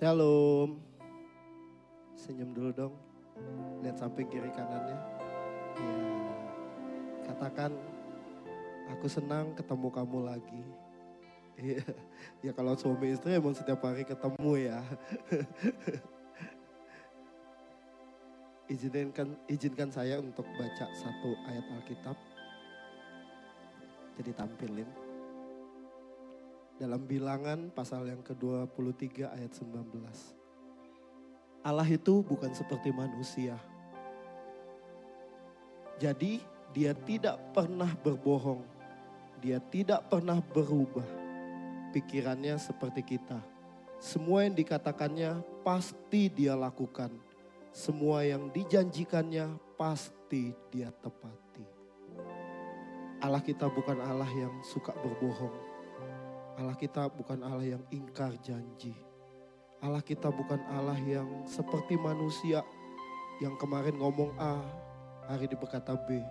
Shalom. Senyum dulu dong. Lihat samping kiri kanannya. Ya. Katakan, aku senang ketemu kamu lagi. Iya. Ya kalau suami istri emang setiap hari ketemu ya. Izinkan saya untuk baca satu ayat Alkitab. Jadi tampilin. Dalam Bilangan pasal yang ke-23 ayat 19. Allah itu bukan seperti manusia. Jadi dia tidak pernah berbohong. Dia tidak pernah berubah. Pikirannya seperti kita. Semua yang dikatakannya pasti dia lakukan. Semua yang dijanjikannya pasti dia tepati. Allah kita bukan Allah yang suka berbohong. Allah kita bukan Allah yang ingkar janji. Allah kita bukan Allah yang seperti manusia yang kemarin ngomong A, hari ini berkata B.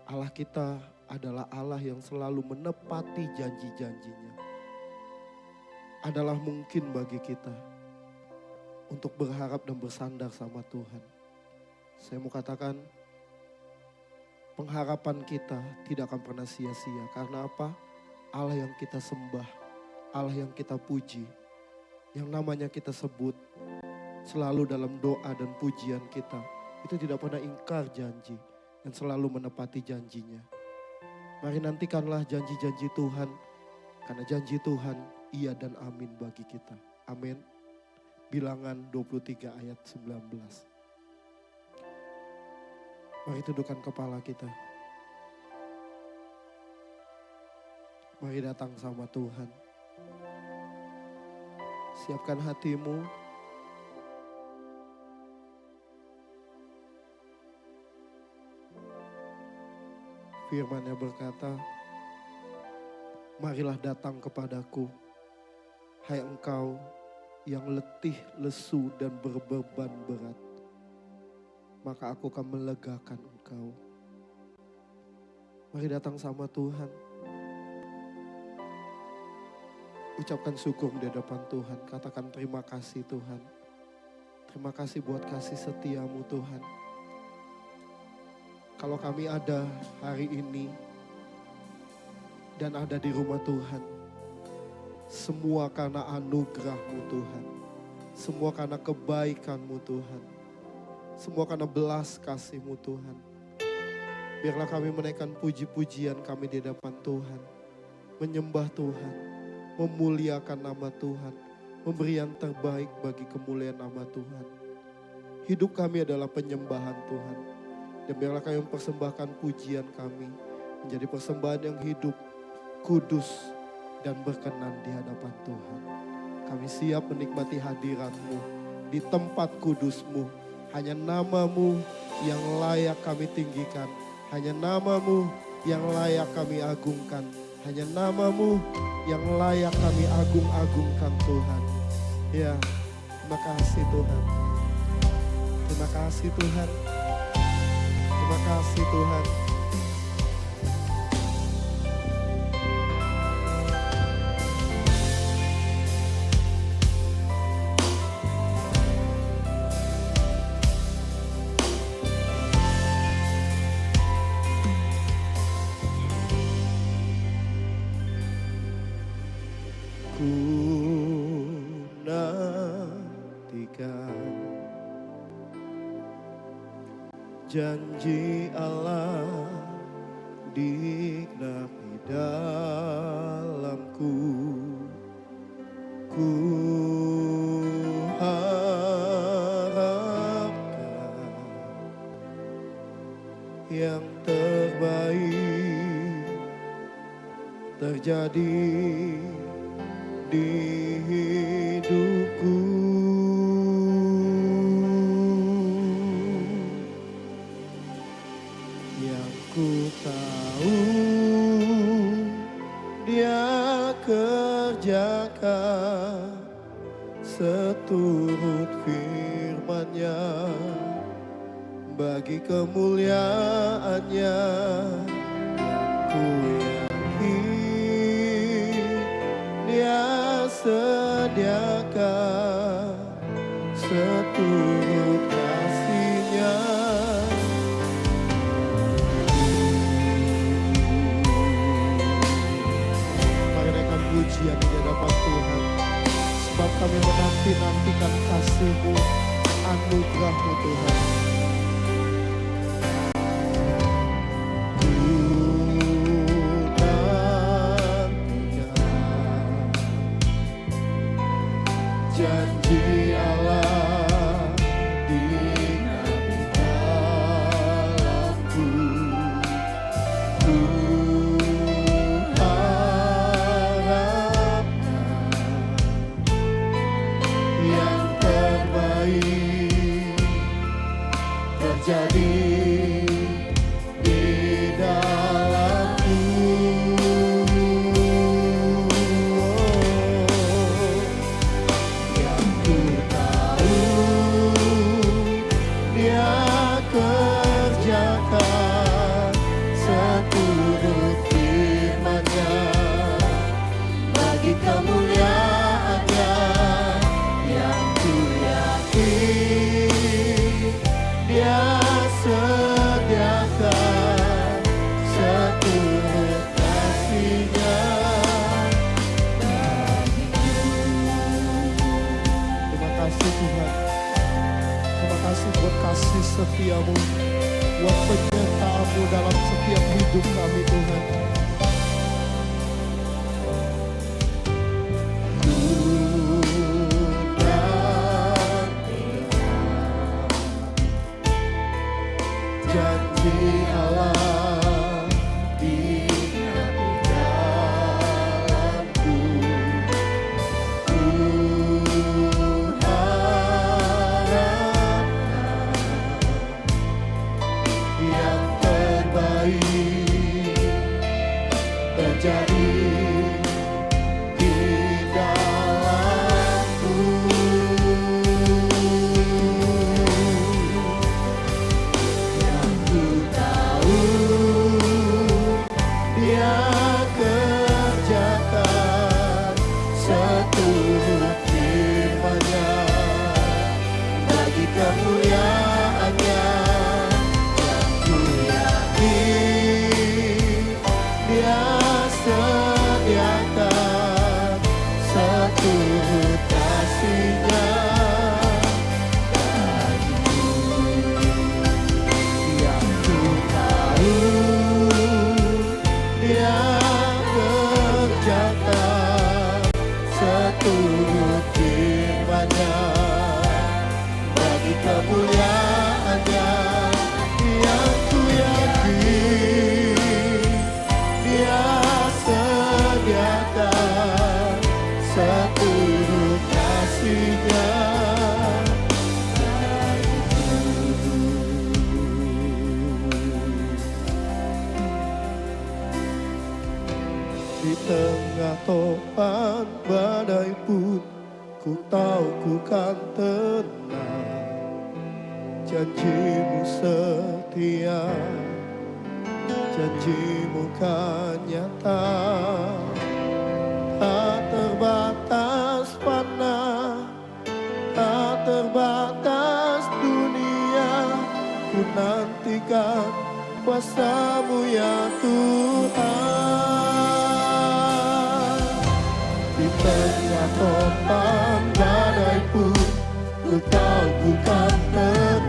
Allah kita adalah Allah yang selalu menepati janji-janjinya. Adalah mungkin bagi kita untuk berharap dan bersandar sama Tuhan. Saya mau katakan, pengharapan kita tidak akan pernah sia-sia. Karena apa? Allah yang kita sembah, Allah yang kita puji, yang namanya kita sebut selalu dalam doa dan pujian kita. Itu tidak pernah ingkar janji dan selalu menepati janjinya. Mari nantikanlah janji-janji Tuhan, karena janji Tuhan iya dan amin bagi kita. Amin. Bilangan 23 ayat 19. Mari tundukkan kepala kita. Mari datang sama Tuhan. Siapkan hatimu. Firman-Nya berkata, marilah datang kepadaku, hai engkau yang letih, lesu dan berbeban berat. Maka aku akan melegakan engkau. Mari datang sama Tuhan. Ucapkan syukur di hadapan Tuhan. Katakan terima kasih Tuhan. Terima kasih buat kasih setiamu Tuhan. Kalau kami ada hari ini dan ada di rumah Tuhan, semua karena anugerah-Mu Tuhan. Semua karena kebaikan-Mu Tuhan. Semua karena belas kasih-Mu Tuhan. Biarlah kami menaikkan puji-pujian kami di hadapan Tuhan. Menyembah Tuhan. Memuliakan nama Tuhan, memberi yang terbaik bagi kemuliaan nama Tuhan. Hidup kami adalah penyembahan Tuhan. Dan biarlah kami mempersembahkan pujian kami menjadi persembahan yang hidup, kudus, dan berkenan di hadapan Tuhan. Kami siap menikmati hadirat-Mu di tempat kudus-Mu. Hanya nama-Mu yang layak kami tinggikan. Hanya nama-Mu yang layak kami agungkan. Hanya nama-Mu yang layak kami agung-agungkan Tuhan. Ya, terima kasih Tuhan. Terima kasih Tuhan. Terima kasih Tuhan. Janji Allah digenapi dalamku. Ku harapkan yang terbaik terjadi di hidupku. Ku tahu Dia kerjakan seturut firman-Nya bagi kemuliaan-Nya. Ku yakin Dia sediakan kasih-Mu, anugerah-Mu Tuhan. Ku nantikan janji Allah di dalamku. Ku harapkan yang terbaik terjadi di dalamku. Yang ku tahu Dia kerjakan seturut firman-Nya bagi kemuliaan-Nya. Yang ku yakin Dia sediakan seturut kasih-Nya bagiku. Terima kasih Tuhan. Terima kasih buat kasih setia-Mu, buat penyertaan-Mu dalam setiap hidup kami Tuhan. Ku nantikan janji Allah di dalamku. Ku harapkan yang terbaik terjadi di dalamku. Yang ku tahu Dia kerjakan seturut firman-Nya bagi kemuliaan-Nya. Yang ku yakin Dia sediakan seturut kasih-Nya bagiku. Yang ku tahu Dia kerjakan seturut firman-Nya bagi kemuliaan-Nya. Yang ku yakin Dia sediakan seturut kasih-Nya bagiku. Di tengah topan badai pun ku tahu ku kan tenang. Janji-Mu setia, janji-Mu kan nyata. Tak terbatas fana, tak terbatas dunia. Ku nantikan kuasa-Mu ya Tuhan. Di tengah topan badai pun ku tahu ku kan tenang.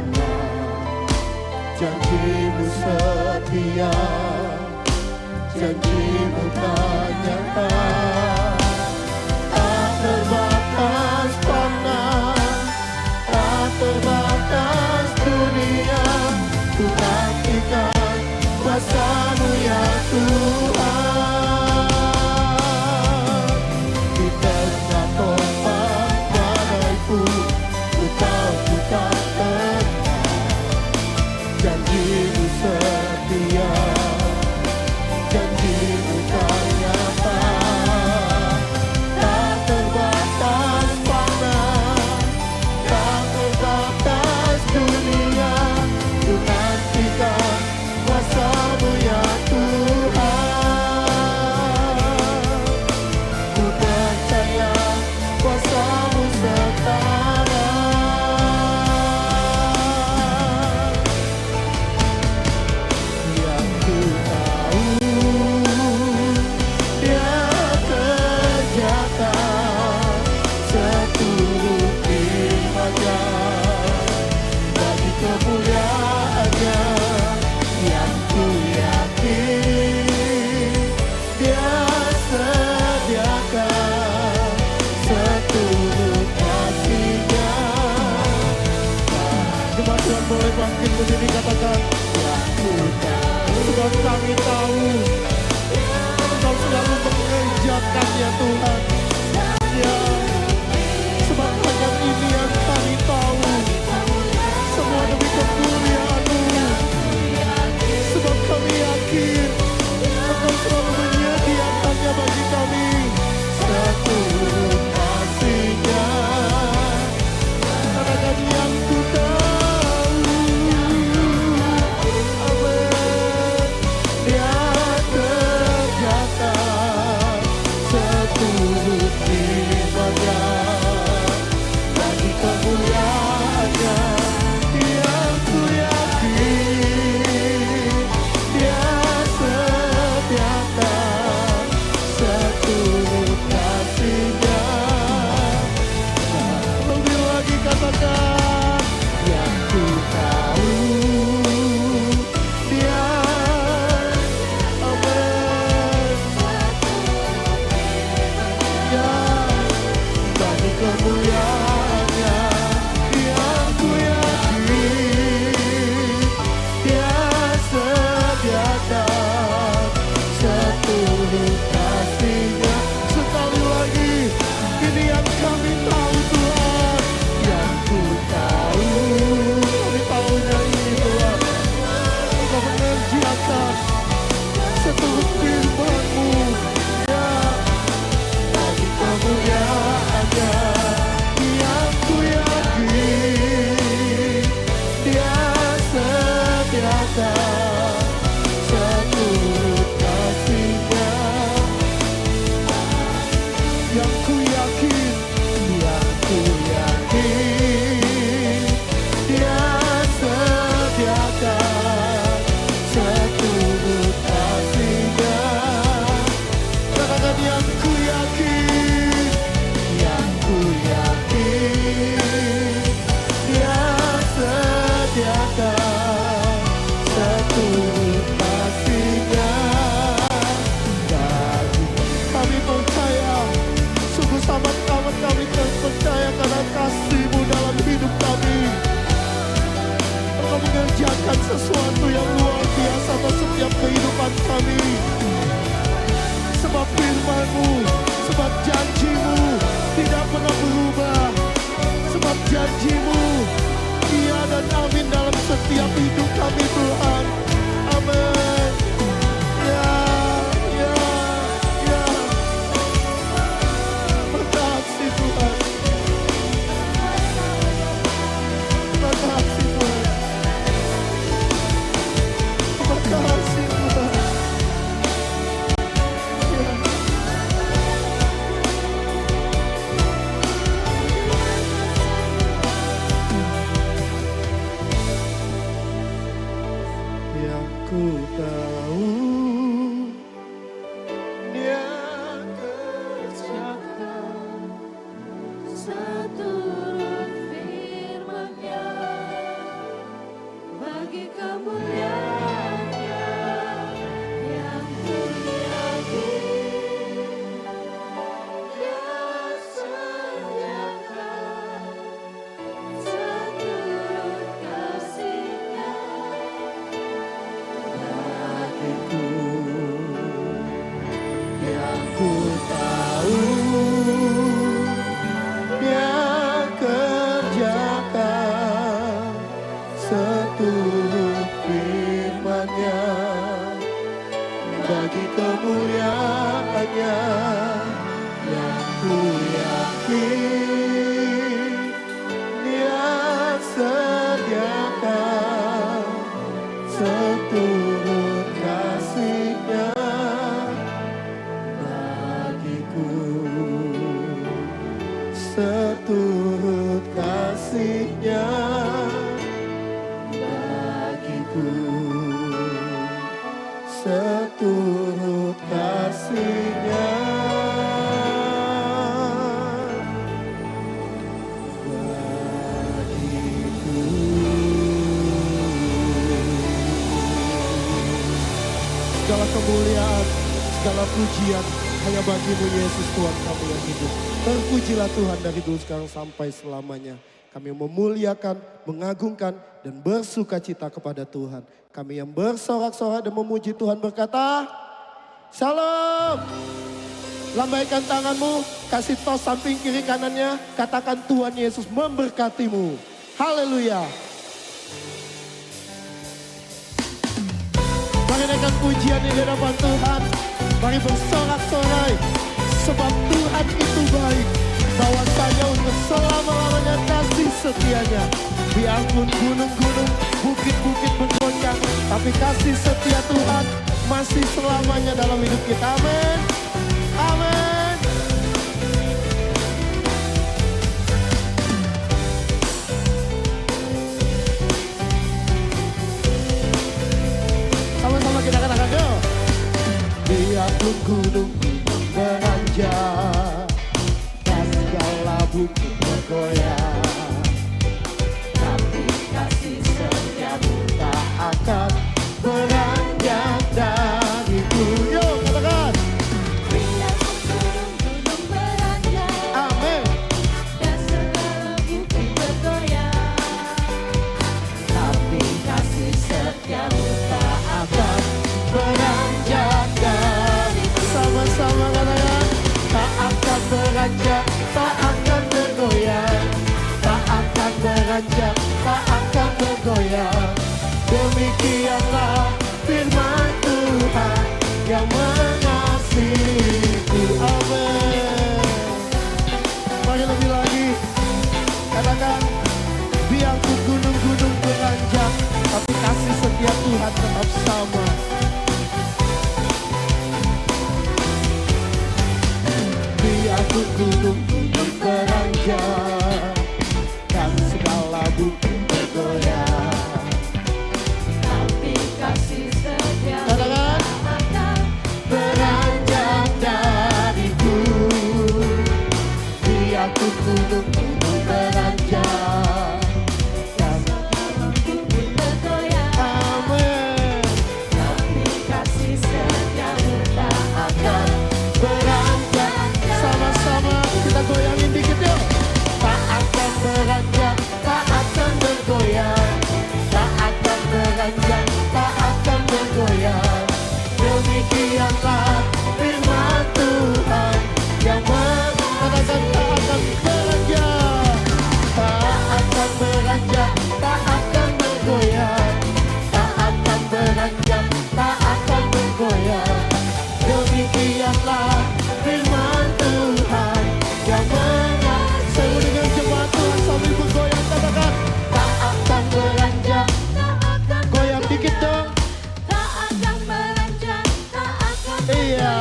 Janji-Mu setia, janji-Mu kan nyata. Tak terbatas fana, tak terbatas dunia. Ku nantikan kuasa-Mu ya Tuhan. Di tengah topan badai pun ku tahu ku kan tenang. Janji-Mu setia, janji-Mu kan nyata. Tak terbatas fana, tak terbatas dunia. Ku nantikan kuasa-Mu ya Tuhan. Berdiri katakan, yang ku tahu. Sebab kami tahu Engkau selalu mengerjakannya Tuhan. Ya, sebab hanya ini yang kami tahu. Semua demi kemuliaan-Mu. Sebab kami yakin Engkau selalu menyediakannya bagi kami. Seturut kasih-Nya. Katakan yang ku tahu. Amin. Dia kerjakan seturut firman-Nya. Bagi kemuliaan-Nya. Yang ku yakin Dia sediakan seturut kasih-Nya. Lebih lagi katakan, yang ku tahu Dia, amin. Ya, bagi kemuliaan-Nya. Yang ku yakin Dia sediakan seturut kasih-Nya. Sekali lagi, ini yang kami tahu Tuhan. Yang ku tahu, kami tahunya ini Tuhan. Engkau mengerjakan seturut firman-Mu. Ya, bagi kemuliaan-Nya. Yang ku yakin Dia sediakan seturut kasih-Nya. Yang ku yakin Dia sediakan seturut kasih-Nya. Katakan yang ku yakin Dia sediakan seturut kasih-Nya. Bagi kami percaya, sungguh sangat-amat kami percaya karena kasih-Mu dalam hidup kami. Engkau mengerjakan sesuatu yang luar biasa atas setiap kehidupan kami. Sebab firman-Mu, sebab janji-Mu tidak pernah berubah. Sebab janji-Mu iya dan amin dalam setiap hidup kami Tuhan. Amin. Ya, ya, ya. Makasih Tuhan. Makasih Tuhan. Makasih Tuhan. Ya. Yang ku tahu Dia kerjakan seturut firman-Nya. Bagi kemuliaan-Nya. Yang ku yakin Dia sediakan seturut kasih-Nya. bagiku. Yang ku tahu Dia kerjakan seturut firman-Nya. Bagi kemuliaan-Nya. Yang ku yakin Dia sediakan seturut kasih-Nya bagiku. Seturut kasih-Nya bagiku. Seturut kasih-Nya bagiku. Segala kemuliaan, segala pujian hanya bagi-Mu Yesus Tuhan kami yang hidup. Terpujilah Tuhan dari dulu sekarang sampai selamanya. Kami memuliakan, mengagungkan, dan bersuka cita kepada Tuhan. Kami yang bersorak-sorak dan memuji Tuhan berkata, Shalom. Lambaikan tanganmu, kasih tos samping kiri kanannya, katakan Tuhan Yesus memberkatimu. Haleluya. Mari naikkan pujian di hadapan Tuhan. Mari bersorak-sorai. Sebab Tuhan itu baik. Bahwasanya untuk selama-lamanya kasih setianya. Biarpun gunung-gunung, bukit-bukit bergoncang. Tapi kasih setia Tuhan masih selamanya dalam hidup kita. Amin. Amin. Sama-sama kita katakan yuk. Biarpun gunung beranjak dan segala bukit bergoyang, tapi kasih setiamu tak akan beranjak dariku. Yuk katakan. Biarpun gunung beranjak Amin. dan segala bukit bergoyang, Tapi kasih setiamu tak akan beranjak dariku. Sama-sama katakan. Tak akan beranjak, tak akan bergoyang. Tak akan beranjak, tak akan bergoyang. Demikianlah firman Tuhan yang mengasihiku. Amin. Mari lebih lagi. Katakan, biarpun gunung-gunung beranjak, tapi kasih setia Tuhan tetap sama. Biarpun gunung-gunung beranjak dan segala bukit bergoyang, tapi kasih setiamu katakan, tak akan beranjak dariku. Biarpun gunung-gunung beranjak dan bukit bergoyang, amin. tapi kasih setiamu tak Akan beranjak. Sama-sama kita goyangin dikit yuk. Tak akan beranjak, tak akan bergoyang. Tak akan beranjak, tak akan bergoyang. Demikianlah firman Tuhan yang mengatakan tak akan beranjak. Tak akan beranjak, tak akan bergoyang. Tak akan beranjak, tak akan bergoyang. Demikianlah firman Tuhan yang mengasihi. Dengan jemaat Tuhan sambil bergoyang katakan, tak akan beranjak. tak akan Goyang dikit dong. tak akan beranjak, tak akan Iya.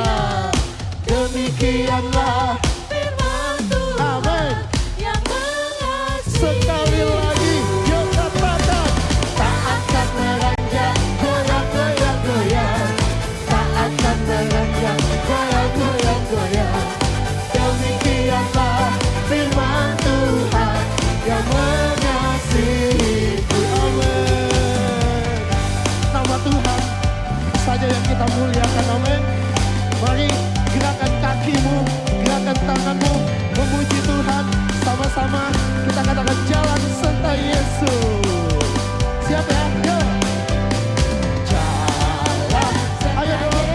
Demikianlah. firman Tuhan Amin. yang mengasihi. Sekali lagi, yuk katakan, tak akan beranjak. Goyang, goyang, goyang. Tak akan beranjak. Goyang, goyang, goyang. Demikianlah firman Tuhan yang mengasihiku. Amin. Nama Tuhan saja yang kita muliakan. Amin. Mari gerakan kakimu, gerakan tanganmu, memuji Tuhan. Sama-sama kita katakan jalan sertai Yesus. Siap ya? Yuk. Jalan. Ayo dong.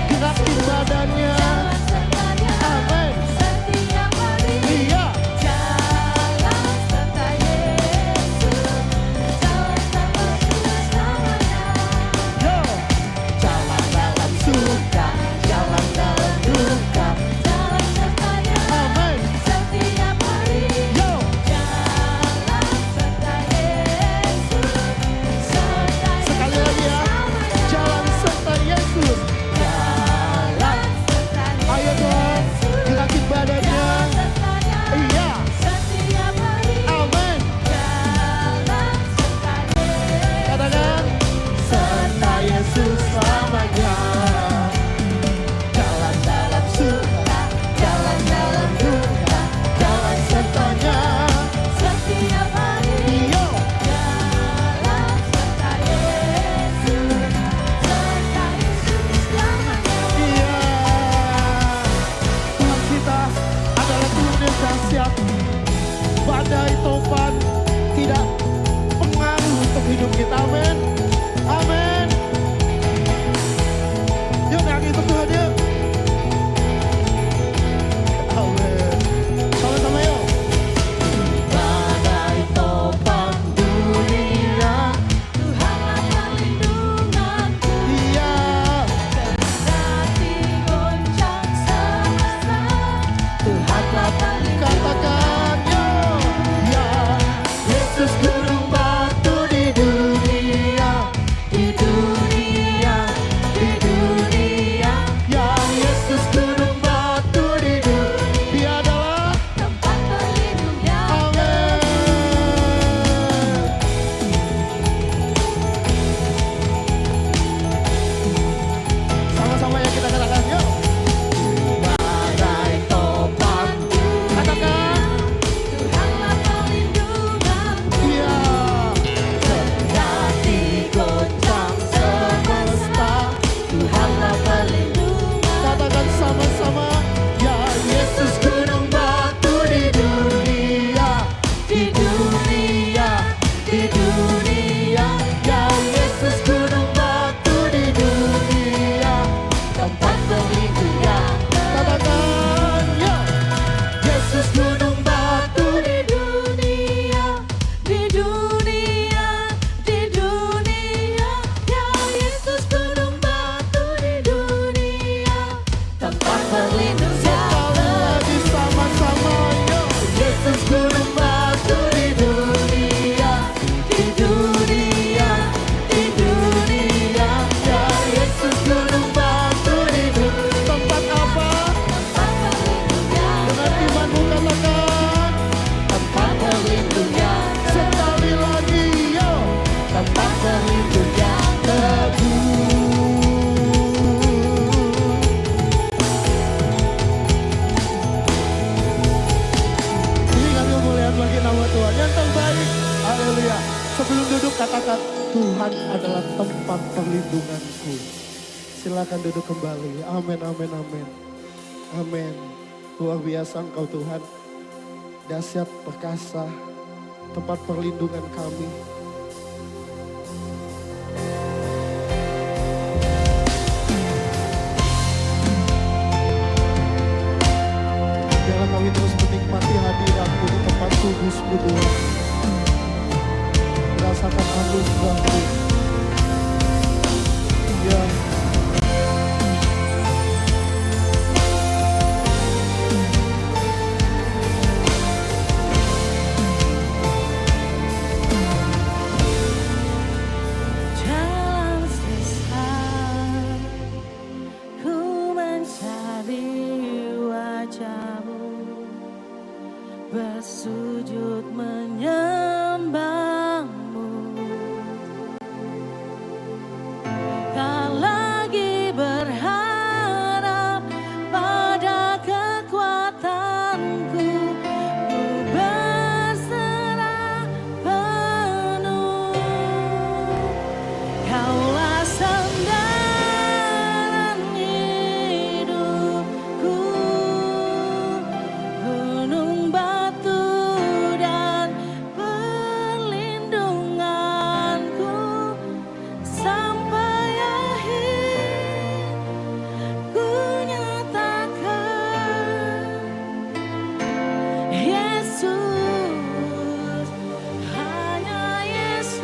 Gerakin badannya. Jalan sertanya Amin. setiap hari. Iya. Jalan serta Yesus, jalan tanpa selamanya. Yo. Jalan dalam suka, jalan dalam duka. Jalan sertanya Amin. setiap hari. Yo. Jalan serta Yesus, perlindunganku. Silakan duduk kembali. Amin, amin, amin. Amin. Luar biasa Engkau Tuhan. Dahsyat, perkasa, tempat perlindungan kami. Biarlah kami terus menikmati hadirat-Mu di tempat kudus-Mu Tuhan. Merasakan anugerah-Mu. Ya. Jalan sesat, ku mencari wajah-Mu, bersujud menyembah-Mu. Tak lagi berharap pada kekuatanku, ku berserah penuh. Kaulah sandaran hidupku, gunung batu dan perlindunganku, sampai akhir ku nyatakan, Yesus, hanya Yesus.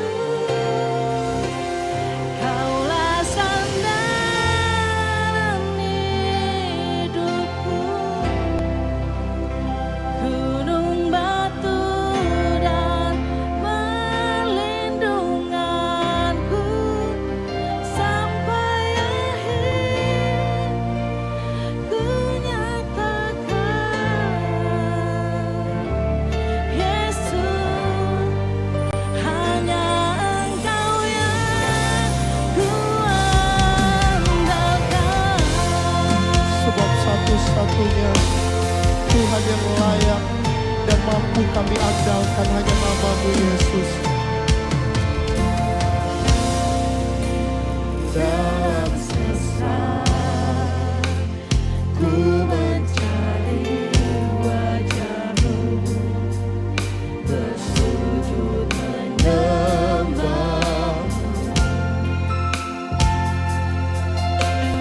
Kaulah sandaran hidupku, gunung batu dan perlindunganku, sampai akhir ku nyatakan, Yesus, hanya Engkau yang ku andalkan. Sebab satu-satunya Tuhan yang layak dan mampu kami andalkan hanya nama-Mu Yesus. Dalam Sesat, ku mencari wajah-Mu, bersujud menyembah.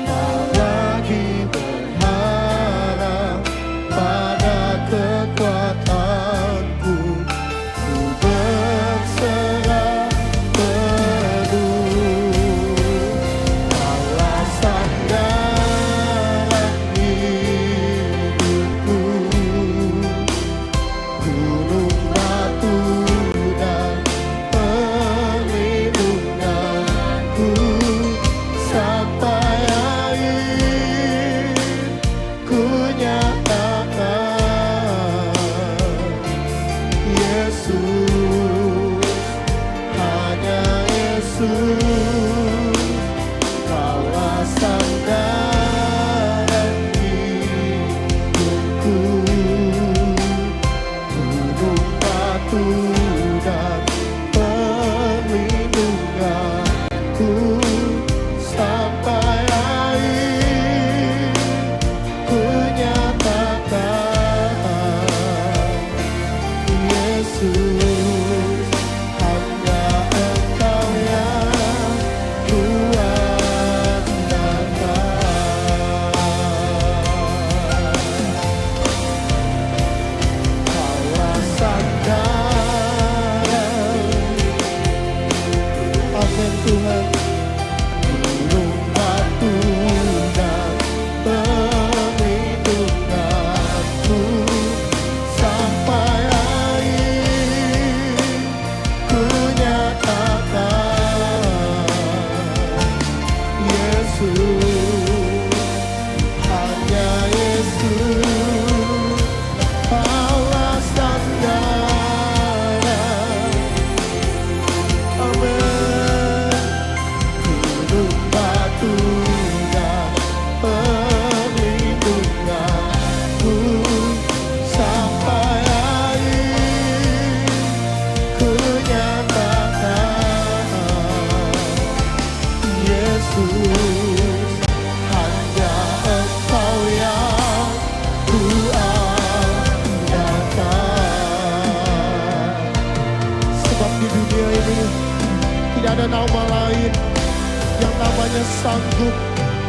tak lagi berharap pada kekuatanku, ku berserah sanggup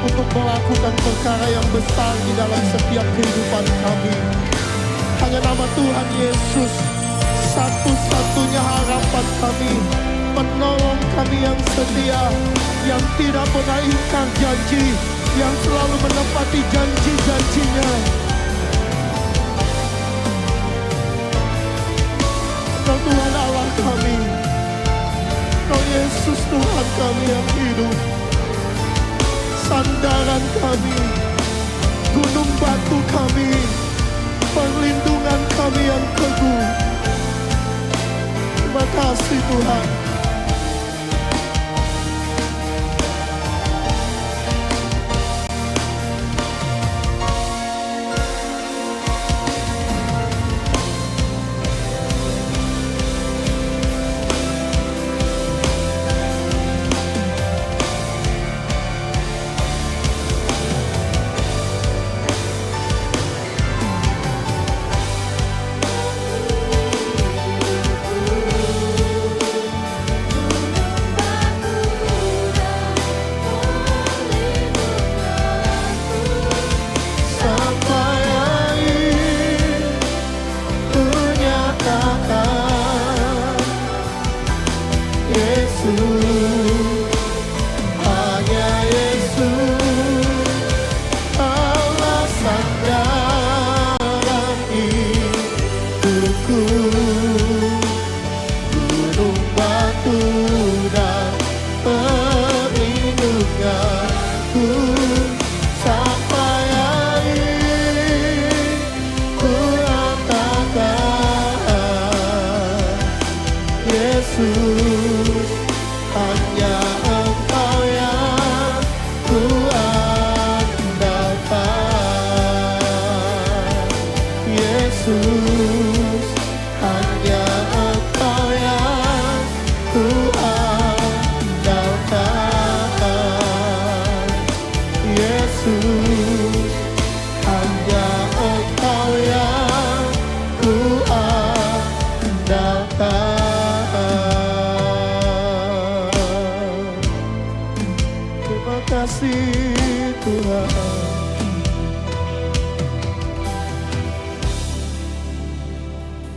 untuk melakukan perkara yang besar di dalam setiap kehidupan kami. Hanya nama Tuhan Yesus satu-satunya harapan kami, penolong kami yang setia, yang tidak pernah ingkar janji, yang selalu menepati janji-janjinya. Kau Tuhan Allah kami, Kau Yesus Tuhan kami yang hidup, sandaran kami, gunung batu kami, perlindungan kami yang teguh. Terima kasih Tuhan.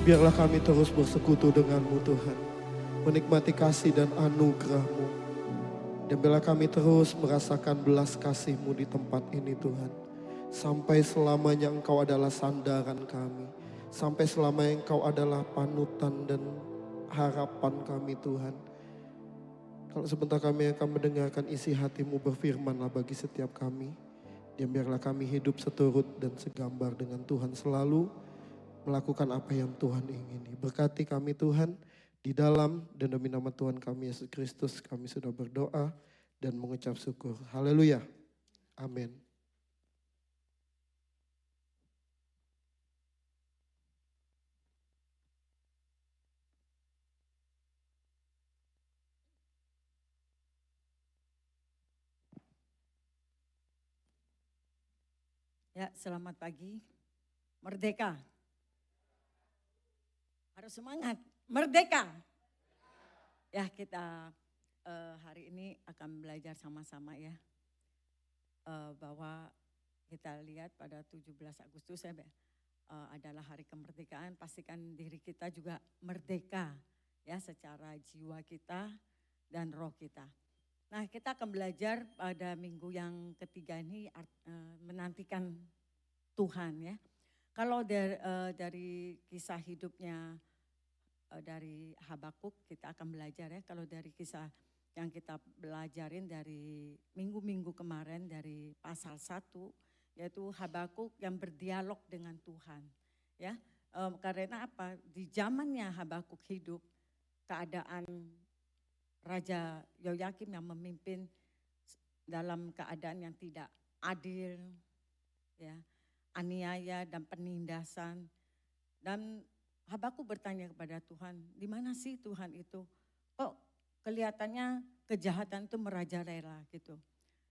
Biarlah kami terus bersekutu dengan-Mu Tuhan, menikmati kasih dan anugerah-Mu. Dan biarlah kami terus merasakan belas kasih-Mu di tempat ini Tuhan. Sampai selamanya Engkau adalah sandaran kami. Sampai selamanya Engkau adalah panutan dan harapan kami Tuhan. Kalau sebentar kami akan mendengarkan isi hati-Mu, berfirmanlah bagi setiap kami. Dan biarlah kami hidup seturut dan segambar dengan Tuhan selalu. Melakukan apa yang Tuhan ingini. Berkati kami Tuhan, di dalam dan demi nama Tuhan kami Yesus Kristus kami sudah berdoa dan mengucap syukur. Haleluya. Amin. Ya, selamat pagi. Merdeka. Harus semangat, merdeka. Ya, kita hari ini akan belajar sama-sama ya. Bahwa kita lihat pada 17 Agustus adalah hari kemerdekaan. Pastikan diri kita juga merdeka ya secara jiwa kita dan roh kita. Nah, kita akan belajar pada minggu yang ketiga ini menantikan Tuhan ya. Kalau dari kisah hidupnya dari Habakuk kita akan belajar ya. Kalau dari kisah yang kita belajarin dari minggu-minggu kemarin dari pasal 1 yaitu Habakuk yang berdialog dengan Tuhan ya. Karena apa? Di zamannya Habakuk hidup keadaan Raja Yoyakim yang memimpin dalam keadaan yang tidak adil ya. Aniaya dan penindasan. Dan Habakuk bertanya kepada Tuhan, di mana sih Tuhan itu? Kok kelihatannya kejahatan itu merajalela gitu.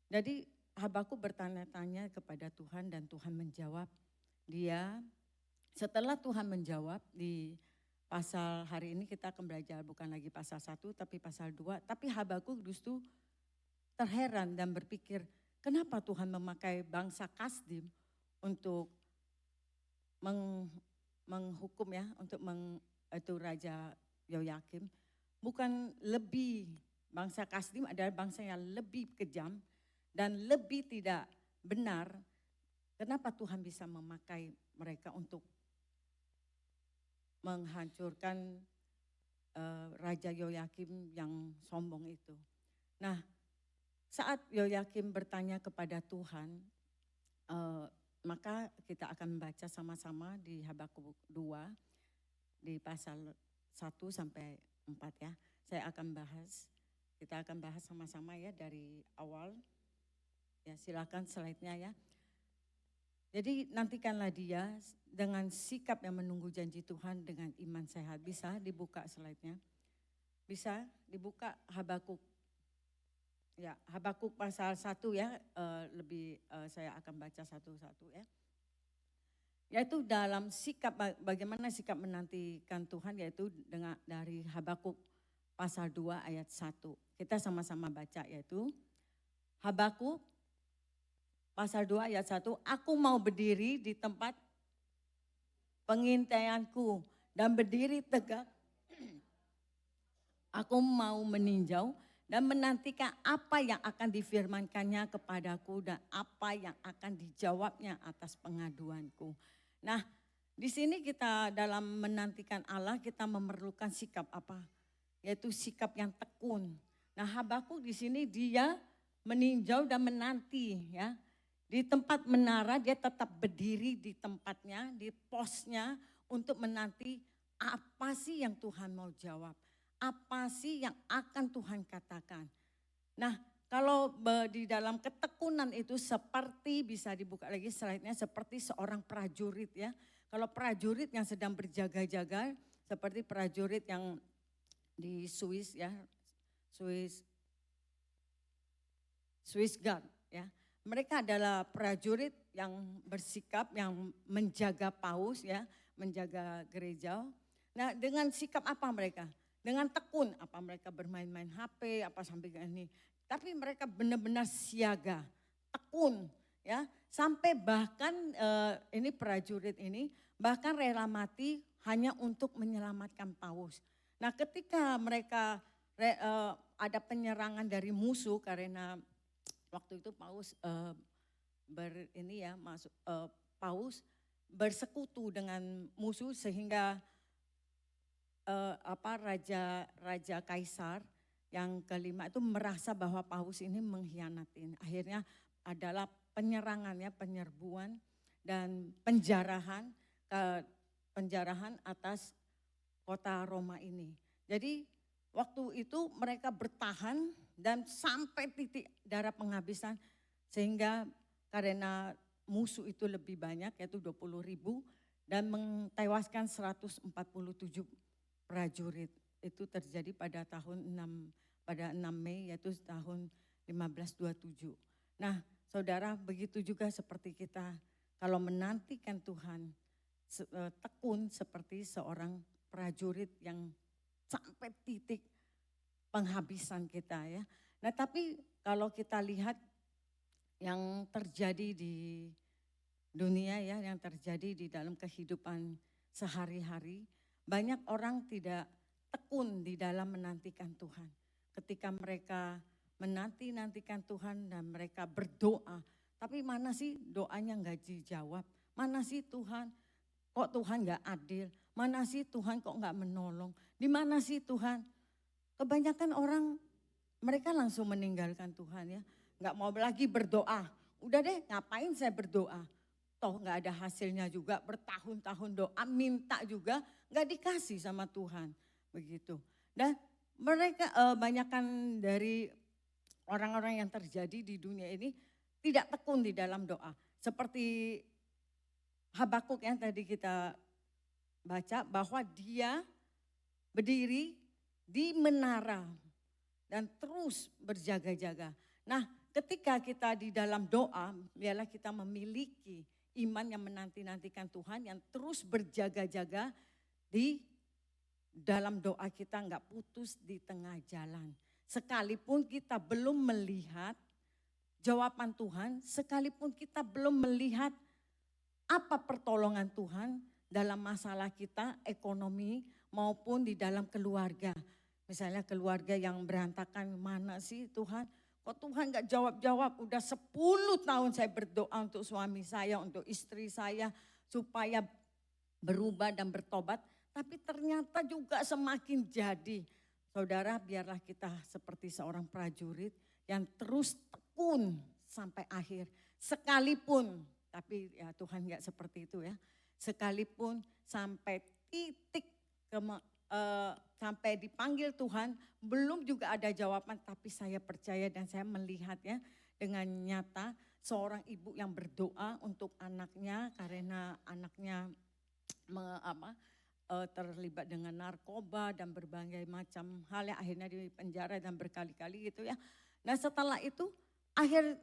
Jadi Habakuk bertanya-tanya kepada Tuhan dan Tuhan menjawab. Setelah Tuhan menjawab di pasal hari ini kita akan belajar bukan lagi pasal 1 tapi pasal 2. Tapi Habakuk justru terheran dan berpikir, kenapa Tuhan memakai bangsa Kasdim untuk menghukum ya, untuk itu Raja Yoyakim. Bukan lebih, bangsa Kasdim adalah bangsa yang lebih kejam dan lebih tidak benar. Kenapa Tuhan bisa memakai mereka untuk menghancurkan Raja Yoyakim yang sombong itu. Nah, saat Yoyakim bertanya kepada Tuhan, maka kita akan membaca sama-sama di Habakuk 2 di pasal 1 sampai 4 ya. Kita akan bahas sama-sama ya dari awal. Ya, silakan slide-nya ya. Jadi nantikanlah dia dengan sikap yang menunggu janji Tuhan dengan iman sehat. Bisa dibuka slide-nya? Bisa dibuka Habakuk. Ya, Habakuk pasal 1 ya, saya akan baca satu-satu ya. Yaitu dalam sikap, bagaimana sikap menantikan Tuhan, yaitu dari Habakuk pasal 2 ayat 1. Kita sama-sama baca, yaitu Habakuk pasal 2 ayat 1, aku mau berdiri di tempat pengintaianku dan berdiri tegak. Aku mau meninjau dan menantikan apa yang akan difirmankannya kepadaku dan apa yang akan dijawabnya atas pengaduanku. Nah, di sini kita dalam menantikan Allah kita memerlukan sikap apa? Yaitu sikap yang tekun. Nah, Habakuk di sini dia meninjau dan menanti ya. Di tempat menara dia tetap berdiri di tempatnya, di posnya untuk menanti apa sih yang Tuhan mau jawab. Apa sih yang akan Tuhan katakan. Nah, kalau di dalam ketekunan itu seperti, bisa dibuka lagi slide-nya, seperti seorang prajurit ya. Kalau prajurit yang sedang berjaga-jaga, seperti prajurit yang di Swiss ya, Swiss Guard ya. Mereka adalah prajurit yang bersikap, yang menjaga paus ya, menjaga gereja. Nah, dengan sikap apa mereka? Dengan tekun, apa mereka bermain-main HP, apa sampai ini. Tapi mereka benar-benar siaga, tekun ya. Sampai bahkan ini prajurit ini bahkan rela mati hanya untuk menyelamatkan paus. Nah, ketika mereka ada penyerangan dari musuh karena waktu itu Paus Paus bersekutu dengan musuh sehingga Raja Kaisar yang kelima itu merasa bahwa Paus ini mengkhianati. Akhirnya adalah penyerbuan dan penjarahan atas kota Roma ini. Jadi waktu itu mereka bertahan dan sampai titik darah penghabisan sehingga karena musuh itu lebih banyak yaitu 20.000 dan mentewaskan 147 prajurit. Itu terjadi pada pada 6 Mei yaitu tahun 1527. Nah, saudara, begitu juga seperti kita kalau menantikan Tuhan tekun seperti seorang prajurit yang sampai titik penghabisan kita ya. Nah, tapi kalau kita lihat yang terjadi di dunia ya, yang terjadi di dalam kehidupan sehari-hari, banyak orang tidak tekun di dalam menantikan Tuhan. Ketika mereka menantikan Tuhan dan mereka berdoa, tapi mana sih doanya nggak dijawab? Mana sih Tuhan? Kok Tuhan nggak adil? Mana sih Tuhan kok nggak menolong? Di mana sih Tuhan? Kebanyakan orang mereka langsung meninggalkan Tuhan ya. Nggak mau lagi berdoa. Udah deh, ngapain saya berdoa? Toh nggak ada hasilnya juga, bertahun-tahun doa, minta juga nggak dikasih sama Tuhan. Begitu. Dan mereka banyakkan dari orang-orang yang terjadi di dunia ini tidak tekun di dalam doa. Seperti Habakuk yang tadi kita baca bahwa dia berdiri di menara dan terus berjaga-jaga. Nah, ketika kita di dalam doa, biarlah kita memiliki iman yang menanti-nantikan Tuhan, yang terus berjaga-jaga di dalam doa kita, enggak putus di tengah jalan. sekalipun kita belum melihat jawaban Tuhan, sekalipun kita belum melihat apa pertolongan Tuhan dalam masalah kita, ekonomi maupun di dalam keluarga. Misalnya keluarga yang berantakan, mana sih Tuhan? Kok Tuhan gak jawab-jawab? Udah 10 tahun saya berdoa untuk suami saya, untuk istri saya, supaya berubah dan bertobat. Tapi ternyata juga semakin jadi. Saudara, biarlah kita seperti seorang prajurit yang terus tekun sampai akhir. Sekalipun, tapi ya Tuhan gak seperti itu ya. Sekalipun sampai titik sampai dipanggil Tuhan, belum juga ada jawaban, tapi saya percaya dan saya melihat ya dengan nyata seorang ibu yang berdoa untuk anaknya karena anaknya terlibat dengan narkoba dan berbagai macam hal yang akhirnya di penjara dan berkali-kali gitu ya. Nah setelah itu akhir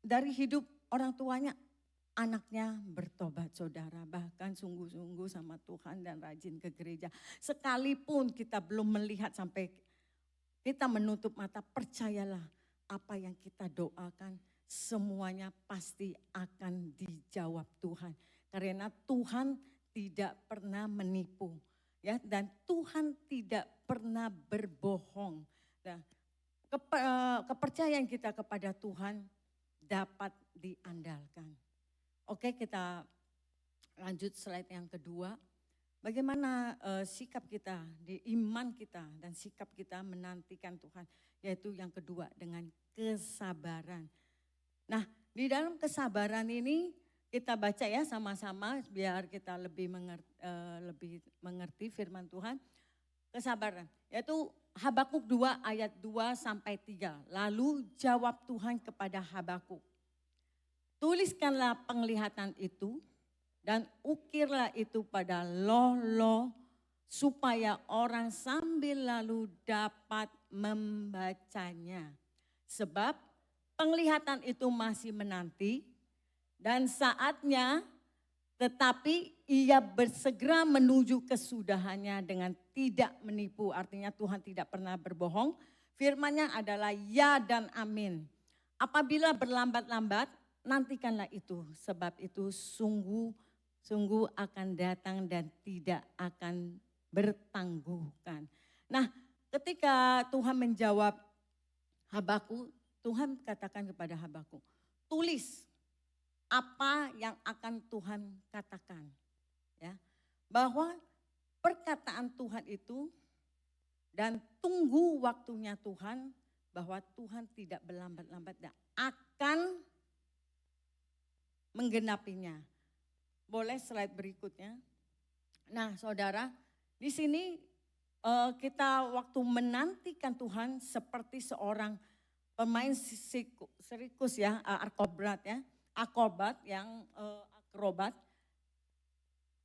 dari hidup orang tuanya, anaknya bertobat saudara, bahkan sungguh-sungguh sama Tuhan dan rajin ke gereja. Sekalipun kita belum melihat sampai kita menutup mata, percayalah apa yang kita doakan semuanya pasti akan dijawab Tuhan. Karena Tuhan tidak pernah menipu ya, dan Tuhan tidak pernah berbohong. Nah, kepercayaan kita kepada Tuhan dapat diandalkan. Oke, kita lanjut slide yang kedua. Bagaimana sikap kita, di iman kita dan sikap kita menantikan Tuhan, yaitu yang kedua dengan kesabaran. Nah, di dalam kesabaran ini kita baca ya sama-sama biar kita lebih mengerti firman Tuhan. Kesabaran, yaitu Habakuk 2 ayat 2 sampai 3. Lalu jawab Tuhan kepada Habakuk, tuliskanlah penglihatan itu dan ukirlah itu pada loh-loh supaya orang sambil lalu dapat membacanya. Sebab penglihatan itu masih menanti dan saatnya, tetapi ia bersegera menuju kesudahannya dengan tidak menipu. Artinya Tuhan tidak pernah berbohong. Firman-Nya adalah ya dan amin. Apabila berlambat-lambat, nantikanlah itu. Sebab itu sungguh akan datang dan tidak akan bertangguhkan. Nah, ketika Tuhan menjawab Habakuk, Tuhan katakan kepada Habakuk, tulis apa yang akan Tuhan katakan. Ya, bahwa perkataan Tuhan itu dan tunggu waktunya Tuhan, bahwa Tuhan tidak berlambat-lambat dan akan menggenapinya. Boleh slide berikutnya. Nah saudara, di sini kita waktu menantikan Tuhan seperti seorang pemain sirkus ya, akrobat yang akrobat,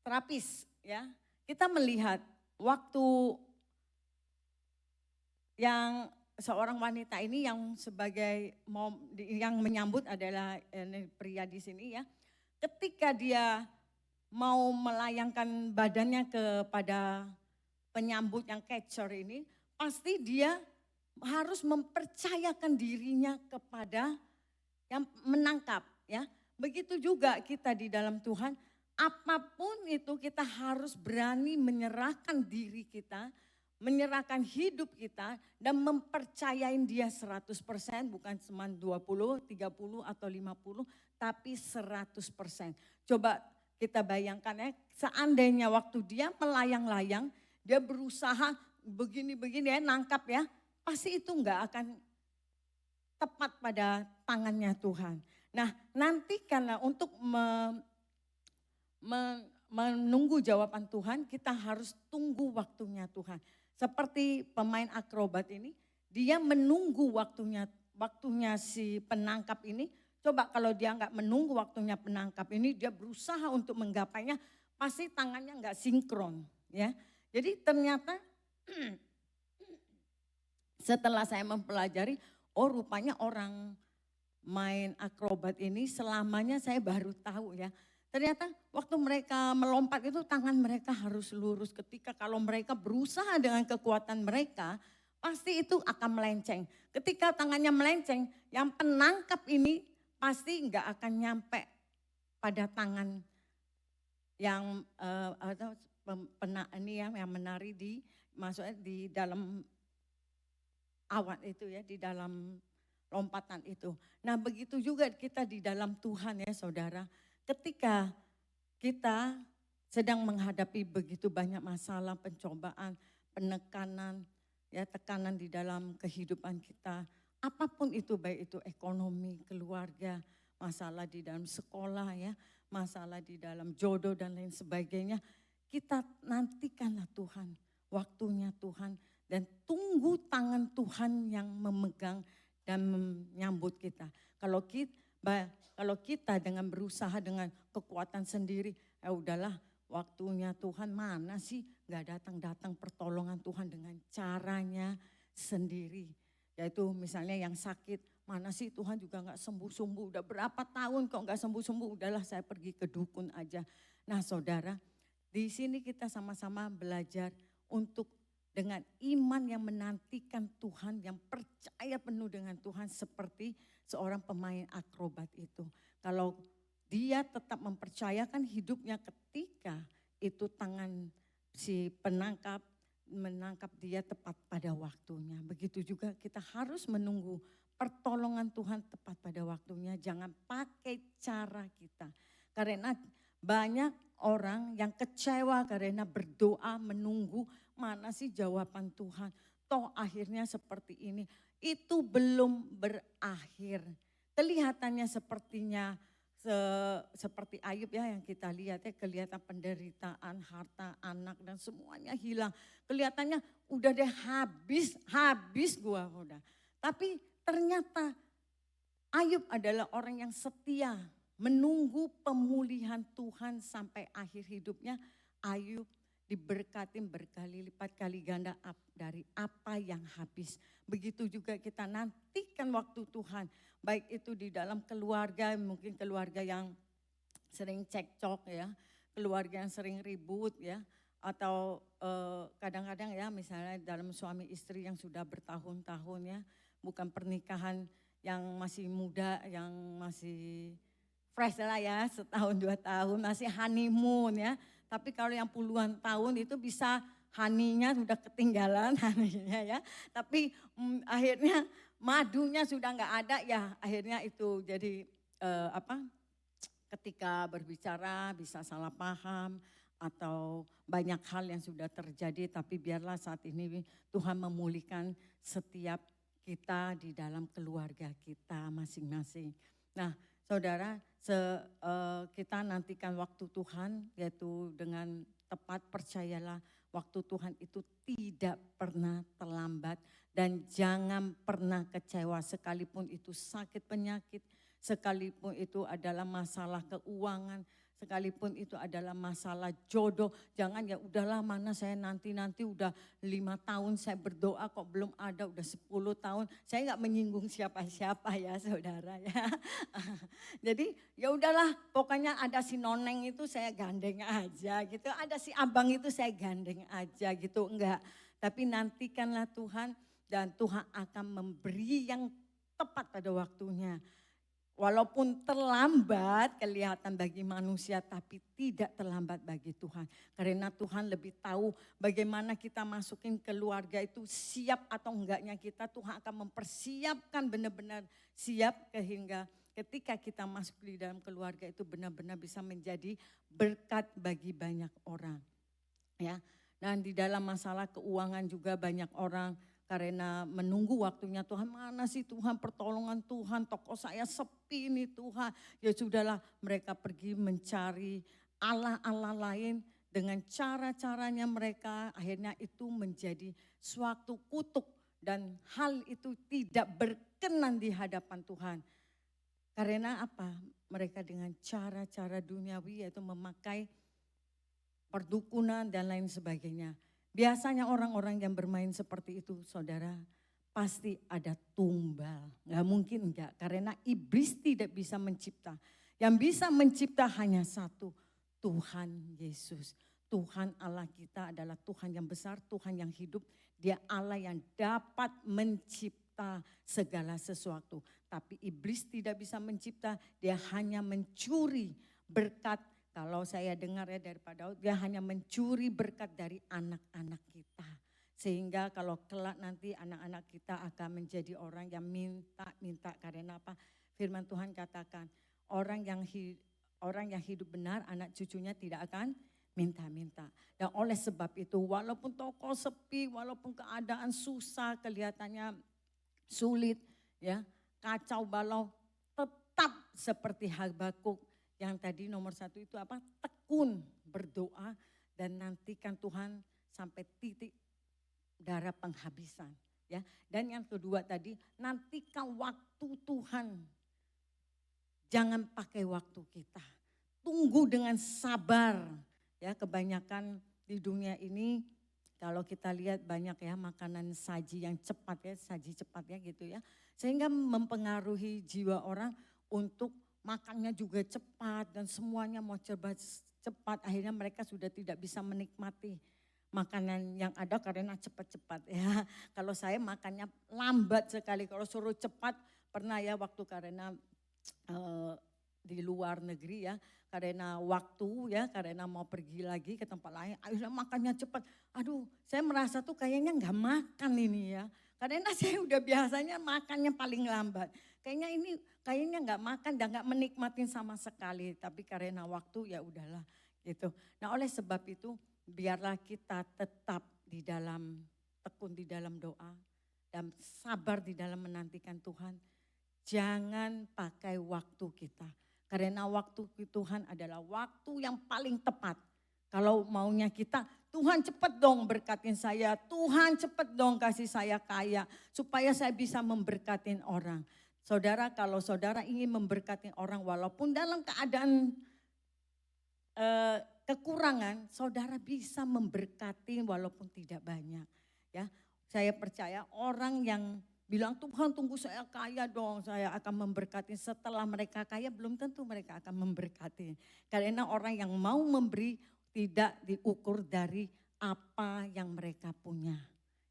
terapis ya. Kita melihat waktu yang seorang wanita ini yang sebagai yang menyambut adalah pria di sini ya. Ketika dia mau melayangkan badannya kepada penyambut yang catcher ini, pasti dia harus mempercayakan dirinya kepada yang menangkap ya. Begitu juga kita di dalam Tuhan, apapun itu kita harus berani menyerahkan diri kita, menyerahkan hidup kita dan mempercayain dia 100%, bukan cuma 20, 30 atau 50, tapi 100%. Coba kita bayangkan ya, seandainya waktu dia melayang-layang, dia berusaha begini-begini ya, nangkap ya, pasti itu enggak akan tepat pada tangannya Tuhan. Nah, nantikanlah untuk menunggu jawaban Tuhan, kita harus tunggu waktunya Tuhan. Seperti pemain akrobat ini, dia menunggu waktunya si penangkap ini. Coba kalau dia enggak menunggu waktunya penangkap ini, dia berusaha untuk menggapainya, pasti tangannya enggak sinkron. Ya, jadi ternyata setelah saya mempelajari, oh rupanya orang main akrobat ini selamanya saya baru tahu ya. Ternyata waktu mereka melompat itu tangan mereka harus lurus. Ketika kalau mereka berusaha dengan kekuatan mereka, pasti itu akan melenceng. Ketika tangannya melenceng, yang penangkap ini pasti nggak akan nyampe pada tangan yang ini ya, yang menari di maksudnya di dalam awan itu ya, di dalam lompatan itu. Nah begitu juga kita di dalam Tuhan ya saudara. Ketika kita sedang menghadapi begitu banyak masalah, pencobaan, penekanan, ya tekanan di dalam kehidupan kita. Apapun itu, baik itu ekonomi, keluarga, masalah di dalam sekolah ya, masalah di dalam jodoh dan lain sebagainya. Kita nantikanlah Tuhan, waktunya Tuhan, dan tunggu tangan Tuhan yang memegang dan menyambut kita. Kalau kita dengan berusaha dengan kekuatan sendiri, ya udahlah waktunya Tuhan mana sih, gak datang-datang pertolongan Tuhan dengan caranya sendiri. Yaitu misalnya yang sakit, mana sih Tuhan juga gak sembuh-sembuh, udah berapa tahun kok gak sembuh-sembuh, udahlah saya pergi ke dukun aja. Nah saudara, di sini kita sama-sama belajar untuk dengan iman yang menantikan Tuhan, yang percaya penuh dengan Tuhan seperti seorang pemain akrobat itu. Kalau dia tetap mempercayakan hidupnya ketika itu tangan si penangkap menangkap dia tepat pada waktunya. Begitu juga kita harus menunggu pertolongan Tuhan tepat pada waktunya. Jangan pakai cara kita. Karena banyak orang yang kecewa karena berdoa menunggu mana sih jawaban Tuhan. Toh akhirnya seperti ini. Itu belum berakhir. Kelihatannya sepertinya seperti Ayub ya yang kita lihat ya, kelihatan penderitaan, harta, anak dan semuanya hilang. Kelihatannya udah deh habis gua udah. Tapi ternyata Ayub adalah orang yang setia menunggu pemulihan Tuhan sampai akhir hidupnya. Ayub diberkatin berkali lipat kali ganda dari apa yang habis. Begitu juga kita nantikan waktu Tuhan. Baik itu di dalam keluarga, mungkin keluarga yang sering cekcok ya, keluarga yang sering ribut ya. Atau kadang-kadang ya misalnya dalam suami istri yang sudah bertahun-tahun ya. Bukan pernikahan yang masih muda, yang masih fresh lah ya, setahun 2 tahun masih honeymoon ya. Tapi kalau yang puluhan tahun itu bisa honey-nya sudah ketinggalan honey-nya ya. Tapi akhirnya madunya sudah enggak ada ya, akhirnya itu jadi ketika berbicara bisa salah paham atau banyak hal yang sudah terjadi, tapi biarlah saat ini Tuhan memulihkan setiap kita di dalam keluarga kita masing-masing. Nah, saudara, kita nantikan waktu Tuhan, yaitu dengan tepat percayalah waktu Tuhan itu tidak pernah terlambat dan jangan pernah kecewa sekalipun itu sakit penyakit, sekalipun itu adalah masalah keuangan, sekalipun itu adalah masalah jodoh. Jangan ya udahlah mana saya nanti udah 5 tahun saya berdoa kok belum ada, udah 10 tahun. Saya gak menyinggung siapa-siapa ya saudara ya. Jadi ya udahlah pokoknya ada si noneng itu saya gandeng aja gitu. Ada si abang itu saya gandeng aja gitu, enggak. Tapi nantikanlah Tuhan dan Tuhan akan memberi yang tepat pada waktunya. Walaupun terlambat kelihatan bagi manusia, tapi tidak terlambat bagi Tuhan. Karena Tuhan lebih tahu bagaimana kita masukin keluarga itu siap atau enggaknya kita. Tuhan akan mempersiapkan benar-benar siap sehingga ketika kita masuk di dalam keluarga itu benar-benar bisa menjadi berkat bagi banyak orang. Ya. Dan di dalam masalah keuangan juga banyak orang karena menunggu waktunya Tuhan, mana sih Tuhan pertolongan Tuhan, toko saya sepi nih Tuhan. Ya sudahlah mereka pergi mencari Allah-Allah lain dengan cara-caranya mereka. Akhirnya itu menjadi suatu kutuk dan hal itu tidak berkenan di hadapan Tuhan. Karena apa? Mereka dengan cara-cara duniawi yaitu memakai perdukunan dan lain sebagainya. Biasanya orang-orang yang bermain seperti itu saudara pasti ada tumbal. Gak mungkin enggak karena iblis tidak bisa mencipta. Yang bisa mencipta hanya satu, Tuhan Yesus. Tuhan Allah kita adalah Tuhan yang besar, Tuhan yang hidup. Dia Allah yang dapat mencipta segala sesuatu. Tapi iblis tidak bisa mencipta, dia hanya mencuri berkat. Kalau saya dengar ya daripada Daud, dia hanya mencuri berkat dari anak-anak kita. Sehingga kalau kelak nanti anak-anak kita akan menjadi orang yang minta-minta. Karena apa? Firman Tuhan katakan, orang yang hidup benar, anak cucunya tidak akan minta-minta. Dan oleh sebab itu, walaupun toko sepi, walaupun keadaan susah, kelihatannya sulit, ya, kacau balau, tetap seperti Habakuk yang tadi nomor 1 itu apa? Tekun berdoa dan nantikan Tuhan sampai titik darah penghabisan, ya. Dan yang kedua tadi, nantikan waktu Tuhan. Jangan pakai waktu kita. Tunggu dengan sabar. Ya, kebanyakan di dunia ini kalau kita lihat banyak ya makanan saji yang cepat ya, saji cepat ya gitu ya. Sehingga mempengaruhi jiwa orang untuk makannya juga cepat dan semuanya mau cepat. Akhirnya mereka sudah tidak bisa menikmati makanan yang ada karena cepat-cepat ya. Kalau saya makannya lambat sekali, kalau suruh cepat pernah ya waktu karena di luar negeri ya, karena waktu ya, karena mau pergi lagi ke tempat lain, akhirnya makannya cepat. Aduh, saya merasa tuh kayaknya nggak makan ini ya, karena saya udah biasanya makannya paling lambat. Kayaknya nggak makan dan nggak menikmatin sama sekali, tapi karena waktu ya udahlah gitu. Nah oleh sebab itu biarlah kita tetap tekun di dalam doa dan sabar di dalam menantikan Tuhan. Jangan pakai waktu kita. Karena waktu Tuhan adalah waktu yang paling tepat. Kalau maunya kita, Tuhan cepat dong berkatin saya. Tuhan cepat dong kasih saya kaya. Supaya saya bisa memberkatin orang. Saudara, kalau saudara ingin memberkatin orang walaupun dalam keadaan kekurangan, saudara bisa memberkati walaupun tidak banyak. Ya, saya percaya orang yang bilang Tuhan tunggu saya kaya dong, saya akan memberkati. Setelah mereka kaya belum tentu mereka akan memberkati. Karena orang yang mau memberi tidak diukur dari apa yang mereka punya.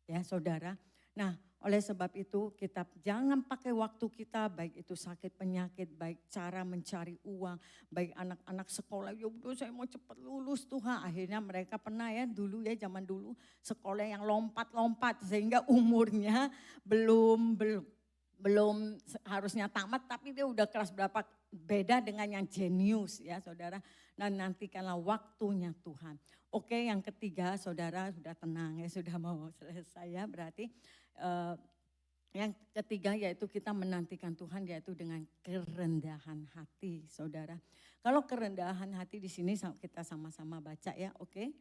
Ya saudara, nah oleh sebab itu kita jangan pakai waktu kita, baik itu sakit penyakit, baik cara mencari uang, baik anak-anak sekolah, ya udah saya mau cepat lulus Tuhan. Akhirnya mereka pernah ya dulu ya zaman dulu sekolah yang lompat-lompat sehingga umurnya belum harusnya tamat tapi dia udah kelas berapa, beda dengan yang jenius ya saudara. Dan nantikanlah waktunya Tuhan. Oke, yang ketiga saudara sudah tenang ya, sudah mau selesai ya berarti. Yang ketiga yaitu kita menantikan Tuhan yaitu dengan kerendahan hati saudara. Kalau kerendahan hati di sini kita sama-sama baca ya, oke.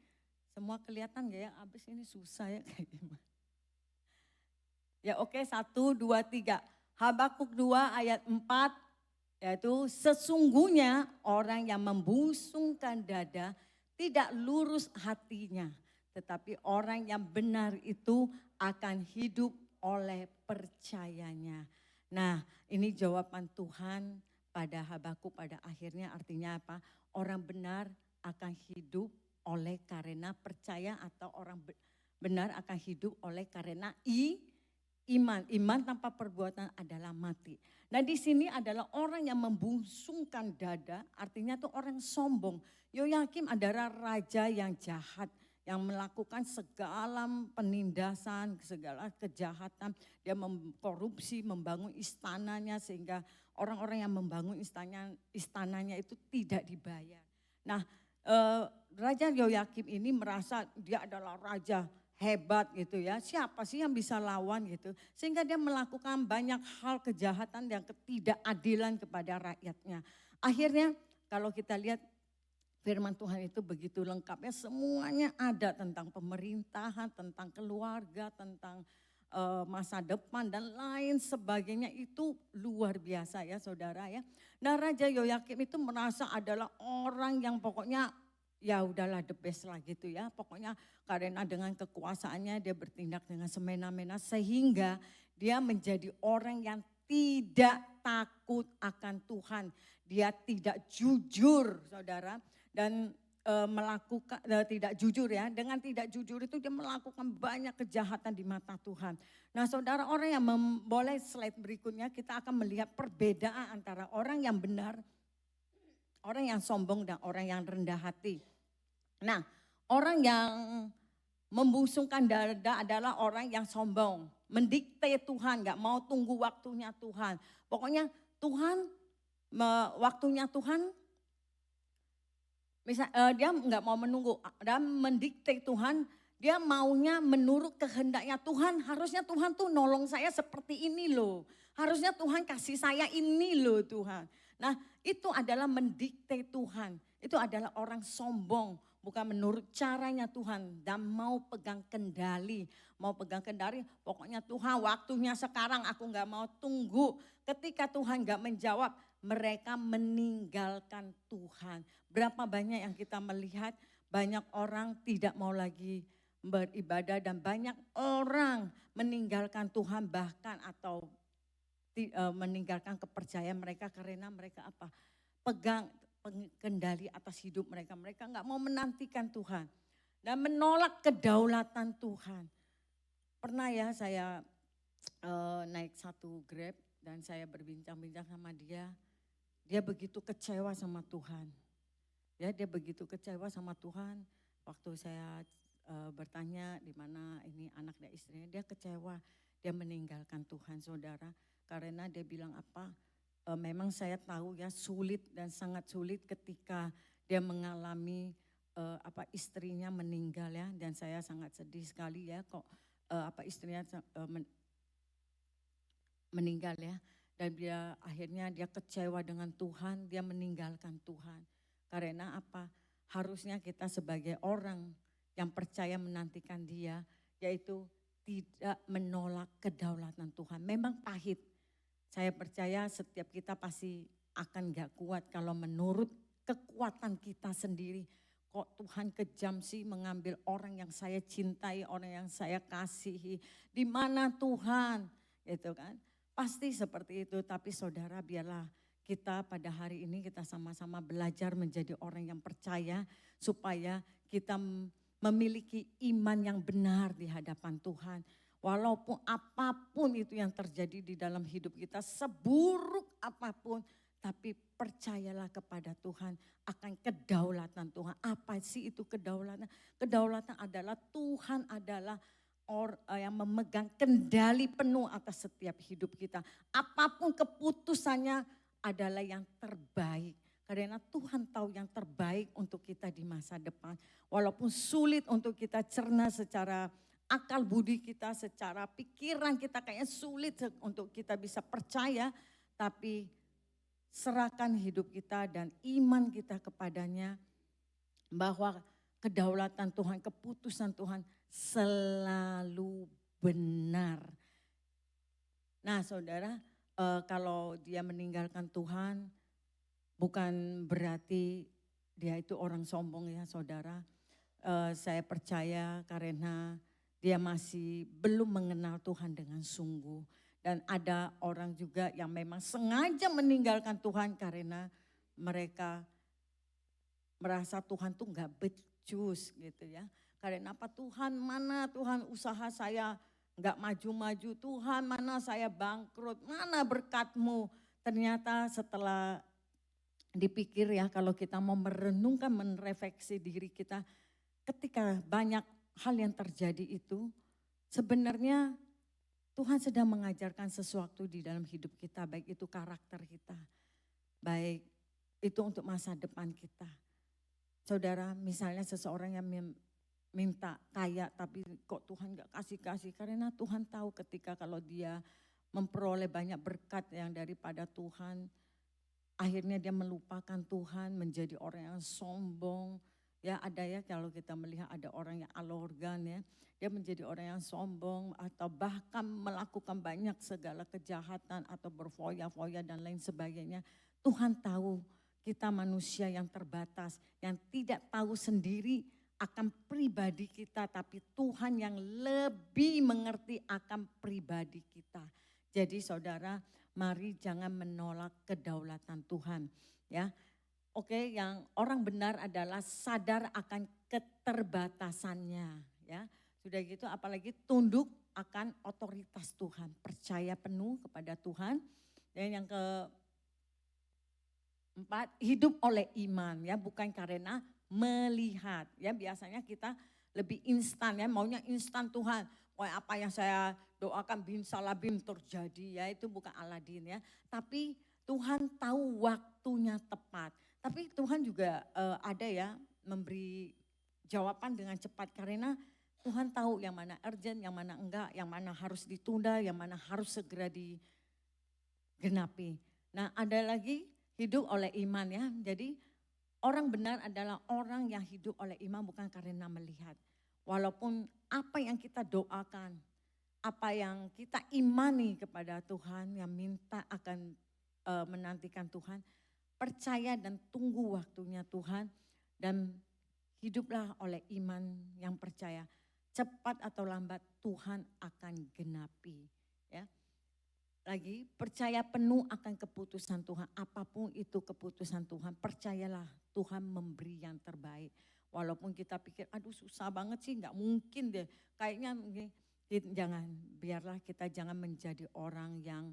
Semua kelihatan gak ya, abis ini susah ya kayak gimana. Ya oke, 1, 2, 3. Habakuk 2 ayat 4 yaitu sesungguhnya orang yang membusungkan dada tidak lurus hatinya. Tetapi orang yang benar itu akan hidup oleh percayanya. Nah ini jawaban Tuhan pada Habakuk pada akhirnya artinya apa? Orang benar akan hidup oleh karena percaya atau orang benar akan hidup oleh karena iman. Iman tanpa perbuatan adalah mati. Nah di sini adalah orang yang membusungkan dada artinya tuh orang sombong. Yoyakim adalah raja yang jahat. Yang melakukan segala penindasan, segala kejahatan. Dia mengkorupsi, membangun istananya sehingga orang-orang yang membangun istananya itu tidak dibayar. Nah Raja Yoyakim ini merasa dia adalah raja hebat gitu ya. Siapa sih yang bisa lawan gitu. Sehingga dia melakukan banyak hal kejahatan dan ketidakadilan kepada rakyatnya. Akhirnya kalau kita lihat firman Tuhan itu begitu lengkap ya, semuanya ada tentang pemerintahan, tentang keluarga, tentang masa depan dan lain sebagainya, itu luar biasa ya saudara ya. Nah Raja Yoyakim itu merasa adalah orang yang pokoknya ya udahlah the best lah gitu ya. Pokoknya karena dengan kekuasaannya dia bertindak dengan semena-mena sehingga dia menjadi orang yang tidak takut akan Tuhan. Dia tidak jujur saudara. Dan melakukan tidak jujur ya. Dengan tidak jujur itu dia melakukan banyak kejahatan di mata Tuhan. Nah saudara, orang yang boleh slide berikutnya, kita akan melihat perbedaan antara orang yang benar, orang yang sombong dan orang yang rendah hati. Nah, orang yang membusungkan dada adalah orang yang sombong, mendikte Tuhan, gak mau tunggu waktunya Tuhan. Pokoknya Tuhan, waktunya Tuhan, dia nggak mau menunggu dan mendikte Tuhan, dia maunya menurut kehendaknya Tuhan. Harusnya Tuhan tuh nolong saya seperti ini loh. Harusnya Tuhan kasih saya ini loh Tuhan. Nah itu adalah mendikte Tuhan. Itu adalah orang sombong, bukan menurut caranya Tuhan dan mau pegang kendali. Mau pegang kendali, pokoknya Tuhan waktunya sekarang, aku nggak mau tunggu. Ketika Tuhan nggak menjawab, mereka meninggalkan Tuhan. Berapa banyak yang kita melihat, banyak orang tidak mau lagi beribadah dan banyak orang meninggalkan Tuhan bahkan atau meninggalkan kepercayaan mereka karena mereka apa? Pegang kendali atas hidup mereka. Mereka nggak mau menantikan Tuhan dan menolak kedaulatan Tuhan. Pernah ya saya naik satu Grab dan saya berbincang-bincang sama dia. Dia begitu kecewa sama Tuhan. Ya, dia begitu kecewa sama Tuhan. Waktu saya bertanya di mana ini anak dan istrinya, dia kecewa. Dia meninggalkan Tuhan saudara. Karena dia bilang apa, memang saya tahu ya sulit dan sangat sulit ketika dia mengalami istrinya meninggal ya. Dan saya sangat sedih sekali ya kok istrinya meninggal ya. Dan dia akhirnya dia kecewa dengan Tuhan, dia meninggalkan Tuhan. Karena apa? Harusnya kita sebagai orang yang percaya menantikan dia, yaitu tidak menolak kedaulatan Tuhan. Memang pahit. Saya percaya setiap kita pasti akan gak kuat kalau menurut kekuatan kita sendiri. Kok Tuhan kejam sih mengambil orang yang saya cintai, orang yang saya kasihi. Di mana Tuhan? Gitu kan. Pasti seperti itu, tapi saudara biarlah kita pada hari ini kita sama-sama belajar menjadi orang yang percaya supaya kita memiliki iman yang benar di hadapan Tuhan. Walaupun apapun itu yang terjadi di dalam hidup kita, seburuk apapun, tapi percayalah kepada Tuhan akan kedaulatan Tuhan. Apa sih itu kedaulatan? Kedaulatan adalah Tuhan adalah yang memegang kendali penuh atas setiap hidup kita. Apapun keputusannya adalah yang terbaik. Karena Tuhan tahu yang terbaik untuk kita di masa depan. Walaupun sulit untuk kita cerna secara akal budi kita, secara pikiran kita kayaknya sulit untuk kita bisa percaya. Tapi serahkan hidup kita dan iman kita kepadanya bahwa kedaulatan Tuhan, keputusan Tuhan selalu benar. Nah saudara, kalau dia meninggalkan Tuhan bukan berarti dia itu orang sombong ya saudara. Saya percaya karena dia masih belum mengenal Tuhan dengan sungguh. Dan ada orang juga yang memang sengaja meninggalkan Tuhan karena mereka merasa Tuhan tuh gak becus gitu ya. Karena apa? Tuhan mana Tuhan usaha saya gak maju-maju, Tuhan mana saya bangkrut, mana berkat-Mu. Ternyata setelah dipikir ya kalau kita mau merenungkan, merefleksi diri kita. Ketika banyak hal yang terjadi itu sebenarnya Tuhan sedang mengajarkan sesuatu di dalam hidup kita. Baik itu karakter kita, baik itu untuk masa depan kita. Saudara misalnya seseorang yang minta kaya tapi kok Tuhan gak kasih-kasih. Karena Tuhan tahu ketika kalau dia memperoleh banyak berkat yang daripada Tuhan. Akhirnya dia melupakan Tuhan, menjadi orang yang sombong. Ya ada ya kalau kita melihat ada orang yang arogan ya. Dia menjadi orang yang sombong atau bahkan melakukan banyak segala kejahatan atau berfoya-foya dan lain sebagainya. Tuhan tahu kita manusia yang terbatas, yang tidak tahu sendiri akan pribadi kita, tapi Tuhan yang lebih mengerti akan pribadi kita. Jadi saudara, mari jangan menolak kedaulatan Tuhan. Ya, Oke, yang orang benar adalah sadar akan keterbatasannya, ya. Sudah gitu apalagi tunduk akan otoritas Tuhan, percaya penuh kepada Tuhan. Dan yang keempat, hidup oleh iman, ya, bukan karena melihat. Ya, biasanya kita lebih instan, ya, maunya instan Tuhan. Pokoknya apa yang saya doakan bim salabim terjadi, ya, itu bukan Aladin, ya. Tapi Tuhan tahu waktunya tepat. Tapi Tuhan juga ada, ya, memberi jawaban dengan cepat karena Tuhan tahu yang mana urgent, yang mana enggak, yang mana harus ditunda, yang mana harus segera digenapi. Nah, ada lagi hidup oleh iman, ya. Jadi orang benar adalah orang yang hidup oleh iman bukan karena melihat. Walaupun apa yang kita doakan, apa yang kita imani kepada Tuhan, yang minta akan menantikan Tuhan, percaya dan tunggu waktunya Tuhan, dan hiduplah oleh iman yang percaya. Cepat atau lambat Tuhan akan genapi, ya. Lagi percaya penuh akan keputusan Tuhan, apapun itu keputusan Tuhan, percayalah Tuhan memberi yang terbaik. Walaupun kita pikir aduh susah banget sih, nggak mungkin deh, kayaknya jangan, biarlah kita jangan menjadi orang yang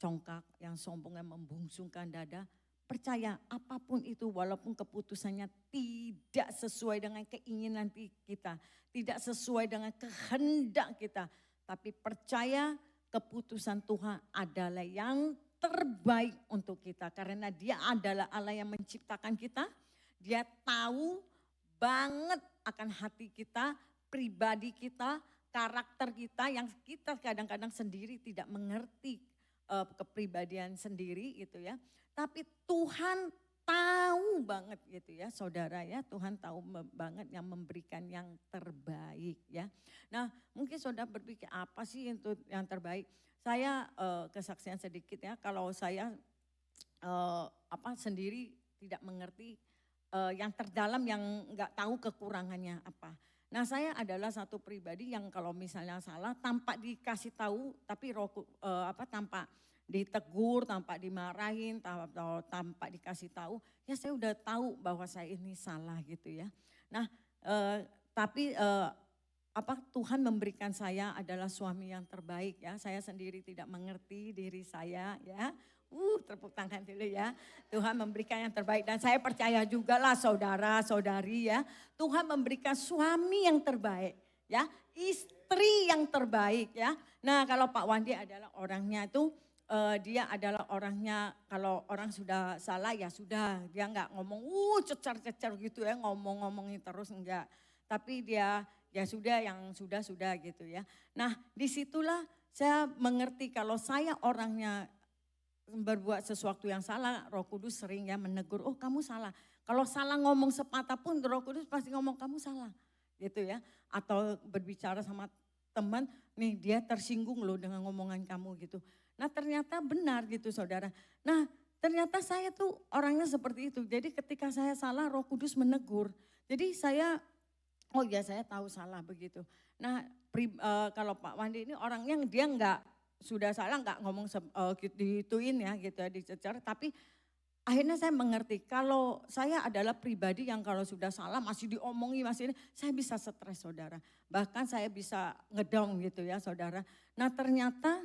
congkak, yang sombong, yang membungsungkan dada. Percaya apapun itu walaupun keputusannya tidak sesuai dengan keinginan kita, tidak sesuai dengan kehendak kita, tapi percaya keputusan Tuhan adalah yang terbaik untuk kita. Karena Dia adalah Allah yang menciptakan kita. Dia tahu banget akan hati kita, pribadi kita, karakter kita yang kita kadang-kadang sendiri tidak mengerti kepribadian sendiri gitu, ya. Tapi Tuhan tahu banget gitu, ya, saudara, ya. Tuhan tahu banget yang memberikan yang terbaik, ya. Nah, mungkin saudara berpikir apa sih itu yang terbaik? Saya kesaksian sedikit, ya. Kalau saya sendiri tidak mengerti yang terdalam, yang nggak tahu kekurangannya apa. Nah, saya adalah satu pribadi yang kalau misalnya salah tanpa dikasih tahu, tapi tanpa ditegur, tanpa dimarahin, tanpa dikasih tahu, ya saya udah tahu bahwa saya ini salah gitu, ya. Nah, tapi Tuhan memberikan saya adalah suami yang terbaik, ya. Saya sendiri tidak mengerti diri saya, ya. Tepuk tangan dulu, ya. Tuhan memberikan yang terbaik dan saya percaya juga lah saudara, saudari, ya. Tuhan memberikan suami yang terbaik, ya. Istri yang terbaik, ya. Nah, kalau Pak Wandi adalah orangnya itu dia adalah orangnya kalau orang sudah salah ya sudah, dia nggak ngomong cecar-cecar gitu, ya, ngomongin terus enggak. Tapi dia ya sudah, yang sudah gitu, ya. Nah, disitulah saya mengerti kalau saya orangnya berbuat sesuatu yang salah, Roh Kudus sering, ya, menegur, oh kamu salah. Kalau salah ngomong sepatah pun Roh Kudus pasti ngomong kamu salah gitu, ya. Atau berbicara sama teman, nih dia tersinggung loh dengan ngomongan kamu gitu. Nah, ternyata benar gitu saudara. Nah, ternyata saya tuh orangnya seperti itu. Jadi ketika saya salah Roh Kudus menegur. Jadi saya, oh ya saya tahu salah begitu. Nah, kalau Pak Wandi ini orangnya dia enggak, sudah salah enggak ngomong dituin, ya gitu, ya, dicecar. Tapi akhirnya saya mengerti kalau saya adalah pribadi yang kalau sudah salah masih diomongi, masih ini, saya bisa stres saudara. Bahkan saya bisa ngedown gitu, ya saudara. Nah, ternyata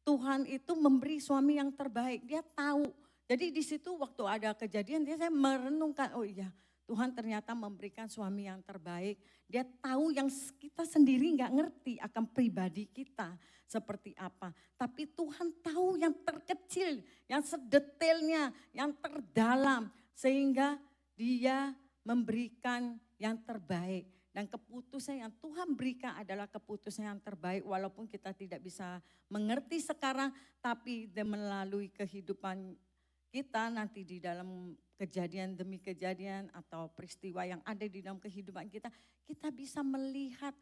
Tuhan itu memberi suami yang terbaik, dia tahu. Jadi di situ waktu ada kejadian saya merenungkan, oh iya Tuhan ternyata memberikan suami yang terbaik. Dia tahu yang kita sendiri nggak ngerti akan pribadi kita seperti apa. Tapi Tuhan tahu yang terkecil, yang sedetailnya, yang terdalam. Sehingga dia memberikan yang terbaik. Dan keputusan yang Tuhan berikan adalah keputusan yang terbaik walaupun kita tidak bisa mengerti sekarang, tapi melalui kehidupan kita nanti di dalam kejadian demi kejadian atau peristiwa yang ada di dalam kehidupan kita, kita bisa melihat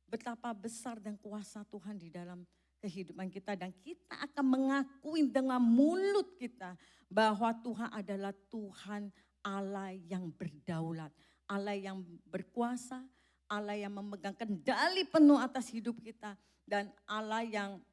betapa besar dan kuasa Tuhan di dalam kehidupan kita. Dan kita akan mengakui dengan mulut kita bahwa Tuhan adalah Tuhan Allah yang berdaulat. Allah yang berkuasa, Allah yang memegang kendali penuh atas hidup kita, dan Allah yang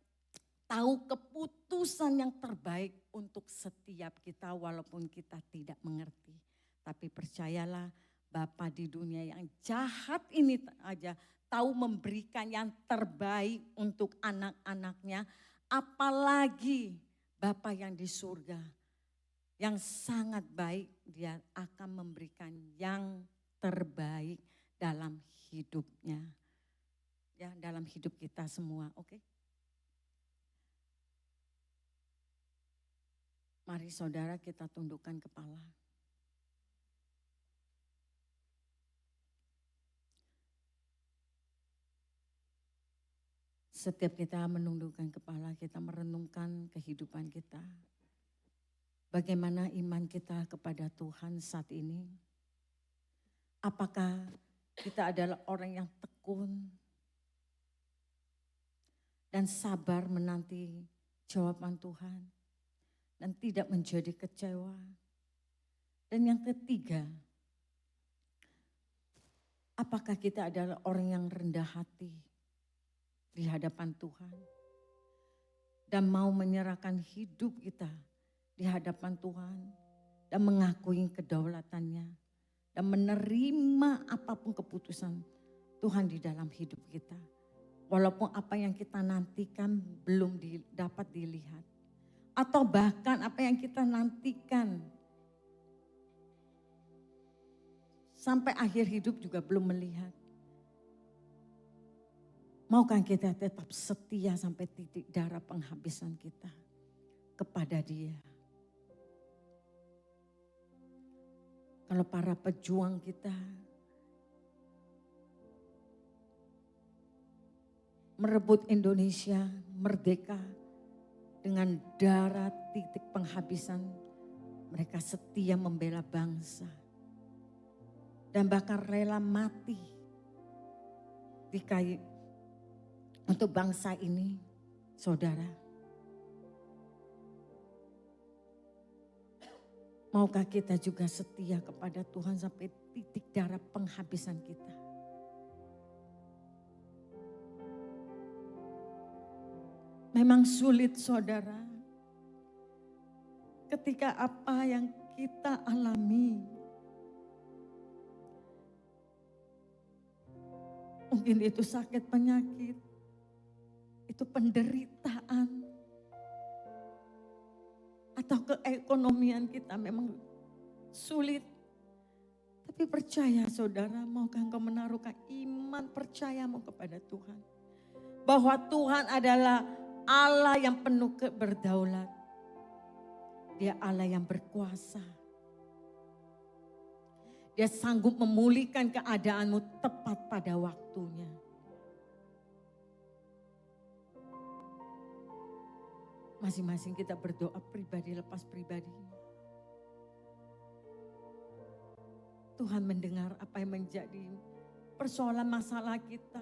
tahu keputusan yang terbaik untuk setiap kita walaupun kita tidak mengerti. Tapi percayalah Bapa di dunia yang jahat ini aja tahu memberikan yang terbaik untuk anak-anaknya. Apalagi Bapa yang di surga yang sangat baik, dia akan memberikan yang terbaik dalam hidupnya. Ya, dalam hidup kita semua, oke? Mari saudara kita tundukkan kepala. Setiap kita menundukkan kepala, kita merenungkan kehidupan kita. Bagaimana iman kita kepada Tuhan saat ini? Apakah kita adalah orang yang tekun dan sabar menanti jawaban Tuhan dan tidak menjadi kecewa? Dan yang ketiga, apakah kita adalah orang yang rendah hati di hadapan Tuhan dan mau menyerahkan hidup kita di hadapan Tuhan dan mengakui kedaulatannya dan menerima apapun keputusan Tuhan di dalam hidup kita. Walaupun apa yang kita nantikan belum dapat dilihat. Atau bahkan apa yang kita nantikan sampai akhir hidup juga belum melihat. Maukah kita tetap setia sampai titik darah penghabisan kita kepada Dia? Kalau para pejuang kita merebut Indonesia merdeka dengan darah titik penghabisan, mereka setia membela bangsa dan bahkan rela mati di kayu untuk bangsa ini, saudara. Maukah kita juga setia kepada Tuhan sampai titik darah penghabisan kita? Memang sulit saudara. Ketika apa yang kita alami. Mungkin itu sakit penyakit. Itu penderitaan. Atau keekonomian kita memang sulit. Tapi percaya saudara, maukah engkau menaruhkan iman percayamu kepada Tuhan. Bahwa Tuhan adalah Allah yang penuh berdaulat. Dia Allah yang berkuasa. Dia sanggup memulihkan keadaanmu tepat pada waktunya. Masing-masing kita berdoa pribadi lepas pribadi. Tuhan mendengar apa yang menjadi persoalan masalah kita.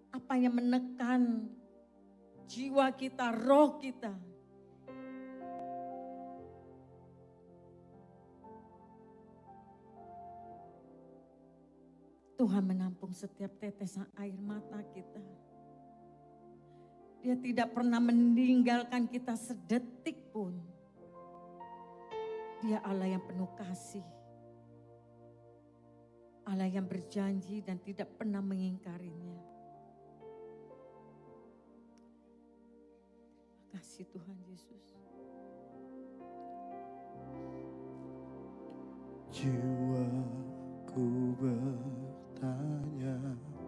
Apa yang menekan jiwa kita, roh kita. Tuhan menampung setiap tetesan air mata kita. Dia tidak pernah meninggalkan kita sedetik pun. Dia Allah yang penuh kasih. Allah yang berjanji dan tidak pernah mengingkarinya. Terima kasih Tuhan Yesus. Jiwaku bertanya,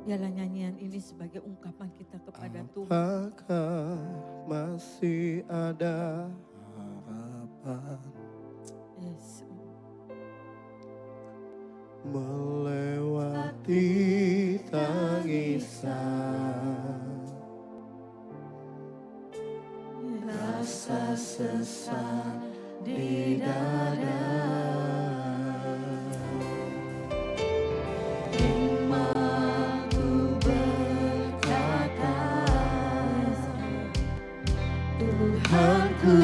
Biarlah nyanyian ini sebagai ungkapan kita kepada Tuhan. apakah masih ada harapan Yes. melewati tangisan, rasa sesak di dada. Imanku berkata, Tuhanku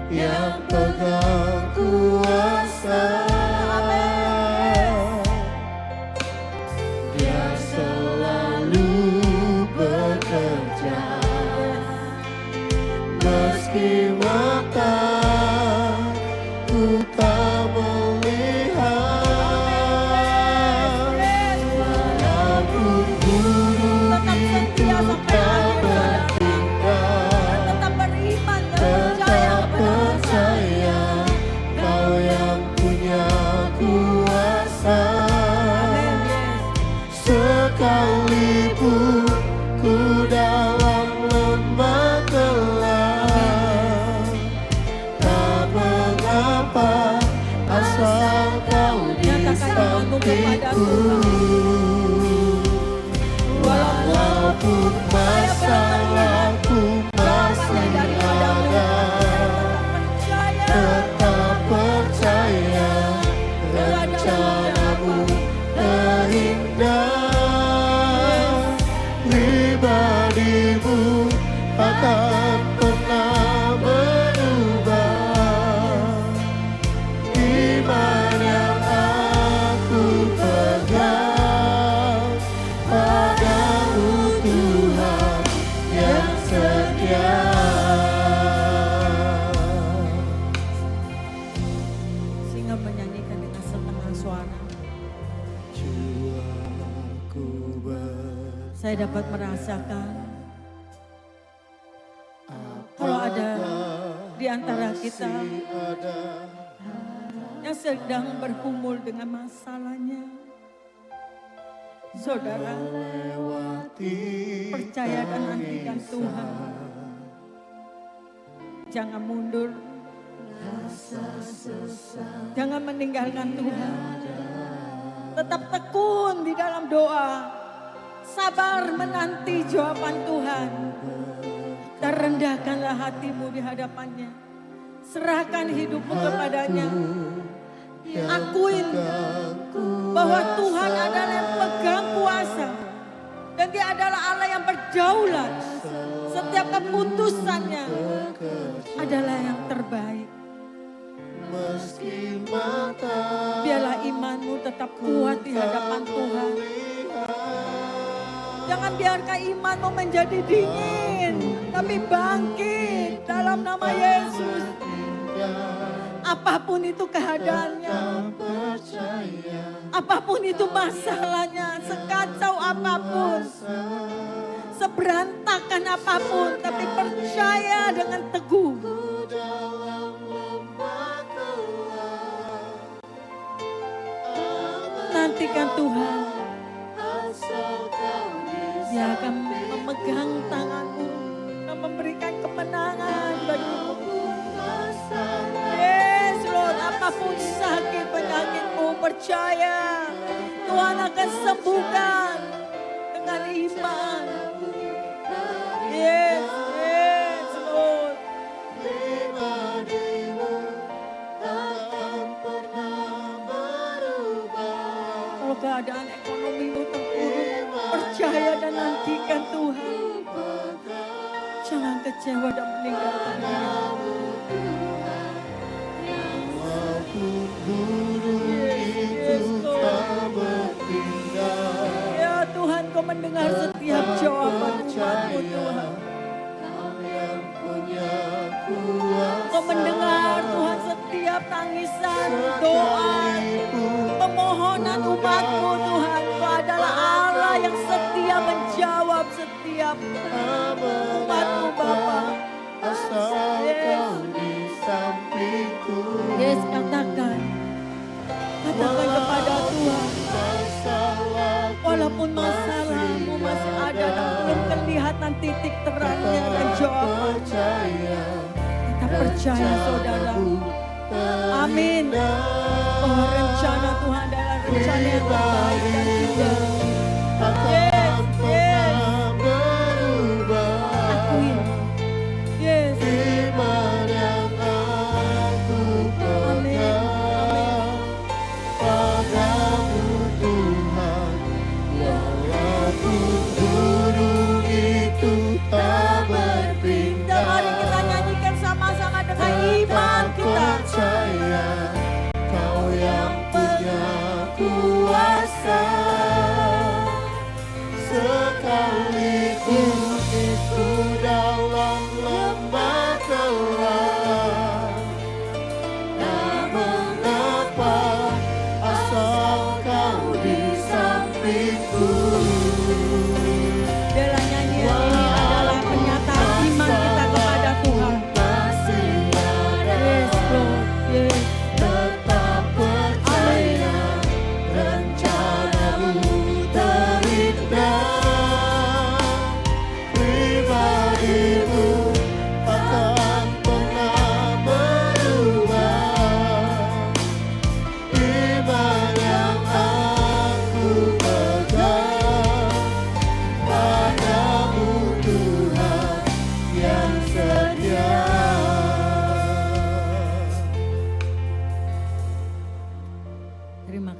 yang pegang kuasa. Dia selalu bekerja tak melihat, walaupun gunung Tetap setia itu sampai tak akhir, saudara. berpindah, Tetap beriman dan percaya tetap kepada Tuhan. percaya Kau yang punya kuasa. Amin, Yesus. Sekalipun ku dalam lembah gelap, tak mengapa, asal Kau di Nyatakan imanmu kepada sampingku. Tuhan. Walaupun masalahku masih ada, tetap percaya rencanamu terindah. Pribadimu akan pernah berubah. Iman yang aku pegang padamu Tuhan yang setia. Sehingga menyanyikan dengan setengah suara. Jiwaku Saya dapat merasakan kalau ada di antara kita yang sedang bergumul dengan masalahnya. Saudara, percaya dan nantikan Tuhan. Jangan mundur. Jangan meninggalkan Tuhan. Tetap tekun di dalam doa. Sabar menanti jawaban Tuhan. Dan rendahkanlah hatimu di hadapannya. Serahkan hidupmu kepadanya. Akuin bahwa Tuhan adalah yang pegang kuasa. Dan dia adalah Allah yang berdaulat. Setiap keputusannya adalah yang terbaik. meski mata Biarlah imanmu tetap kuat di hadapan Tuhan. Jangan biarkan imanmu menjadi dingin. Tapi bangkit dalam nama Yesus. Apapun itu keadaannya. Apapun itu masalahnya. Sekacau apapun. Seberantakan apapun. Tapi percaya dengan teguh. Nantikan Tuhan. Dia akan memegang tanganmu dan memberikan kemenangan bagimu. Yes Lord, apapun sakit penyakitmu, percaya Tuhan akan sembuhkan dengan iman. Yes, yes Lord. Kalau keadaan ekonomimu terpuruk, percaya dan nantikan Tuhan. Jangan kecewa dan meninggalkan Dia. Walaupun gunung itu tak berpindah, Ya Tuhan, Kau mendengar setiap jawaban umatmu Tuhan. Kau yang punya kuasa. Kau mendengar Tuhan setiap tangisan, doa, pemohonan umatmu Tuhan. Kau adalah Allah yang setia menjawab setiap umatmu Bapa. Asal Kau di sampingku. Yes, katakan. Katakan kepada Tuhan. Walaupun masalahmu masih ada dan belum kelihatan titik terangnya dan jawabannya. Kita percaya saudara. Amin. Bahwa rencana Tuhan adalah rencana yang terbaik dan indah. Yes, yes. Akuin. Yes. Iman yang aku Amin. pegang padamu Tuhan, walaupun gunung itu tak berpindah. Mari kita nyanyikan sama-sama dengan iman kita. Percaya Kau yang punya kuasa.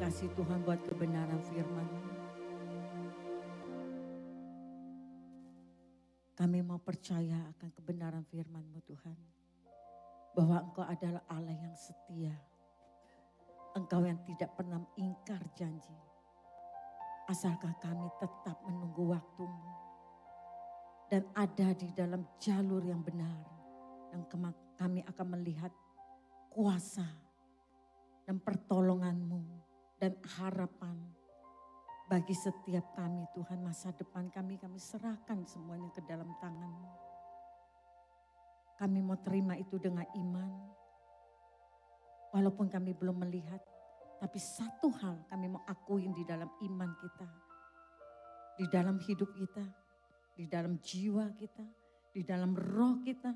kasih Tuhan buat kebenaran firman-Mu. Kami mau percaya akan kebenaran firman-Mu Tuhan. Bahwa Engkau adalah Allah yang setia. Engkau yang tidak pernah ingkar janji. Asalkan kami tetap menunggu waktu-Mu. Dan ada di dalam jalur yang benar. Dan kami akan melihat kuasa dan pertolongan-Mu dan harapan bagi setiap kami Tuhan. Masa depan kami serahkan semuanya ke dalam tangan-Mu. Kami mau terima itu dengan iman. Walaupun kami belum melihat, tapi satu hal kami mau akuin di dalam iman kita. Di dalam hidup kita, di dalam jiwa kita, di dalam roh kita.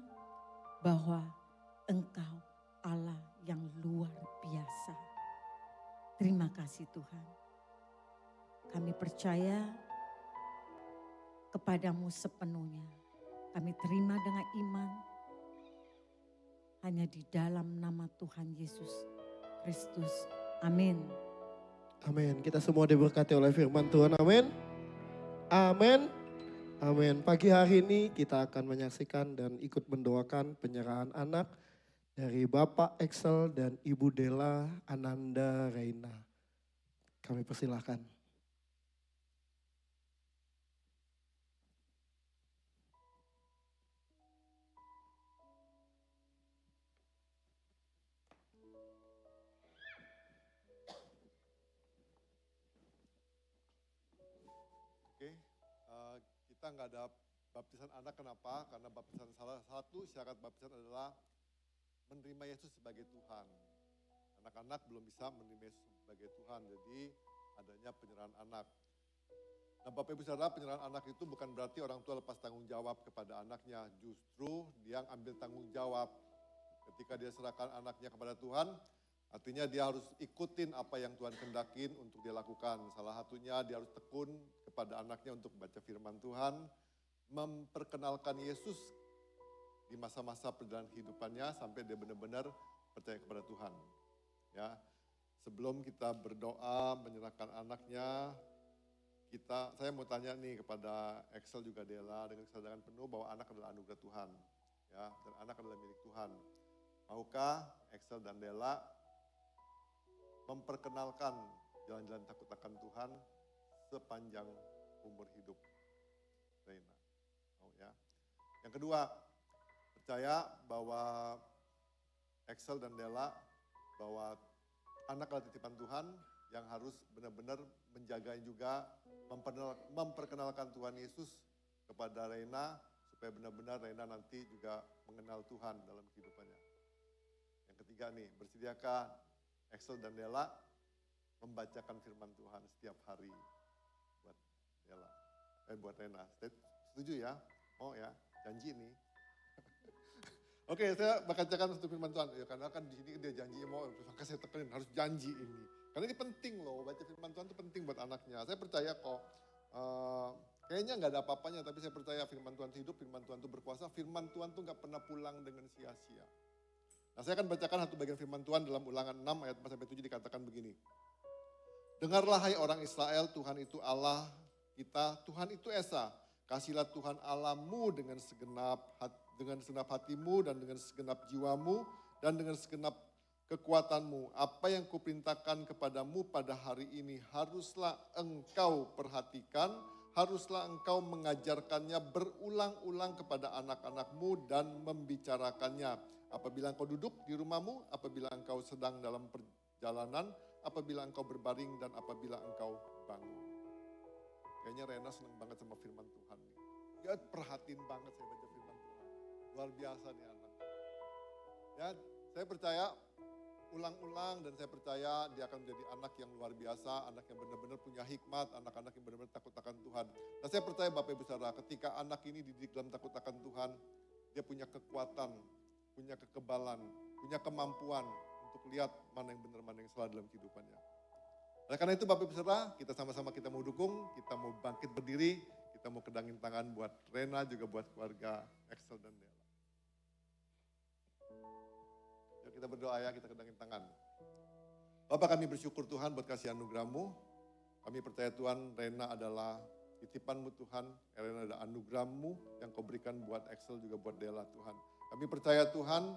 Bahwa Engkau Allah yang luar biasa. Terima kasih Tuhan. Kami percaya kepadamu sepenuhnya. Kami terima dengan iman. Hanya di dalam nama Tuhan Yesus Kristus. Amin. Amin. Kita semua diberkati oleh firman Tuhan. Amin. Amin. Amin. Pagi hari ini kita akan menyaksikan dan ikut mendoakan penyerahan anak dari Bapak Excel dan Ibu Della Ananda Reina. Kami persilahkan. Oke, kita nggak ada baptisan anak, kenapa? Karena baptisan salah satu syarat baptisan adalah menerima Yesus sebagai Tuhan. Anak-anak belum bisa menerima Yesus sebagai Tuhan, jadi adanya penyerahan anak. Nah Bapak Ibu Saudara, penyerahan anak itu bukan berarti orang tua lepas tanggung jawab kepada anaknya. Justru dia ambil tanggung jawab. Ketika dia serahkan anaknya kepada Tuhan, artinya dia harus ikutin apa yang Tuhan kendakin untuk dia lakukan. Salah satunya dia harus tekun kepada anaknya untuk baca firman Tuhan, memperkenalkan Yesus di masa-masa perjalanan kehidupannya sampai dia benar-benar percaya kepada Tuhan. Ya, sebelum kita berdoa menyerahkan anaknya, saya mau tanya nih kepada Excel juga Della dengan kesadaran penuh bahwa anak adalah anugerah Tuhan, ya, dan anak adalah milik Tuhan. Maukah Excel dan Della memperkenalkan jalan-jalan takut akan Tuhan sepanjang umur hidup Reina? Mau ya? Yang kedua, percaya bahwa Excel dan Della bahwa anak adalah titipan Tuhan yang harus benar-benar menjaga juga, memperkenalkan Tuhan Yesus kepada Reina supaya benar-benar Reina nanti juga mengenal Tuhan dalam kehidupannya. Yang ketiga nih, bersediakah Excel dan Della membacakan firman Tuhan setiap hari buat Della, buat Reina. Setuju ya? Mau ya? Janji nih. Oke, saya bacakan satu firman Tuhan. Ya, karena kan di sini dia janji mau, maka saya tekenin harus janji ini. Karena ini penting loh, baca firman Tuhan itu penting buat anaknya. Saya percaya kok, kayaknya nggak ada apa-apanya, tapi saya percaya firman Tuhan itu hidup, firman Tuhan itu berkuasa, firman Tuhan itu nggak pernah pulang dengan sia-sia. Nah saya akan bacakan satu bagian firman Tuhan dalam Ulangan 6 ayat 4-7 dikatakan begini. Dengarlah hai orang Israel, Tuhan itu Allah kita, Tuhan itu Esa. Kasihlah Tuhan Allahmu dengan segenap hatimu dan dengan segenap jiwamu dan dengan segenap kekuatanmu. Apa yang kuperintahkan kepadamu pada hari ini haruslah engkau perhatikan, haruslah engkau mengajarkannya berulang-ulang kepada anak-anakmu dan membicarakannya. Apabila engkau duduk di rumahmu, apabila engkau sedang dalam perjalanan, apabila engkau berbaring dan apabila engkau bangun. Kayaknya Rena senang banget sama firman Tuhan nih. Dia perhatiin banget saya baca firman Tuhan. Luar biasa nih anak. Ya, saya percaya ulang-ulang dan saya percaya dia akan menjadi anak yang luar biasa, anak yang benar-benar punya hikmat, anak-anak yang benar-benar takut akan Tuhan. Nah saya percaya Bapak Ibu Saudara, ketika anak ini dididik dalam takut akan Tuhan, dia punya kekuatan, punya kekebalan, punya kemampuan untuk lihat mana yang benar, mana yang salah dalam kehidupannya. Nah karena itu Bapak Ibu Saudara, kita sama-sama kita mau dukung, kita mau bangkit berdiri, kita mau kedangin tangan buat Rena, juga buat keluarga Excel dan Della. Yuk kita berdoa ya, kita kedangin tangan. Bapak, kami bersyukur Tuhan buat kasih anugerah-Mu. Kami percaya Tuhan, Rena adalah titipan-Mu Tuhan. Rena adalah anugerah-Mu yang Kau berikan buat Excel juga buat Della Tuhan. Kami percaya Tuhan,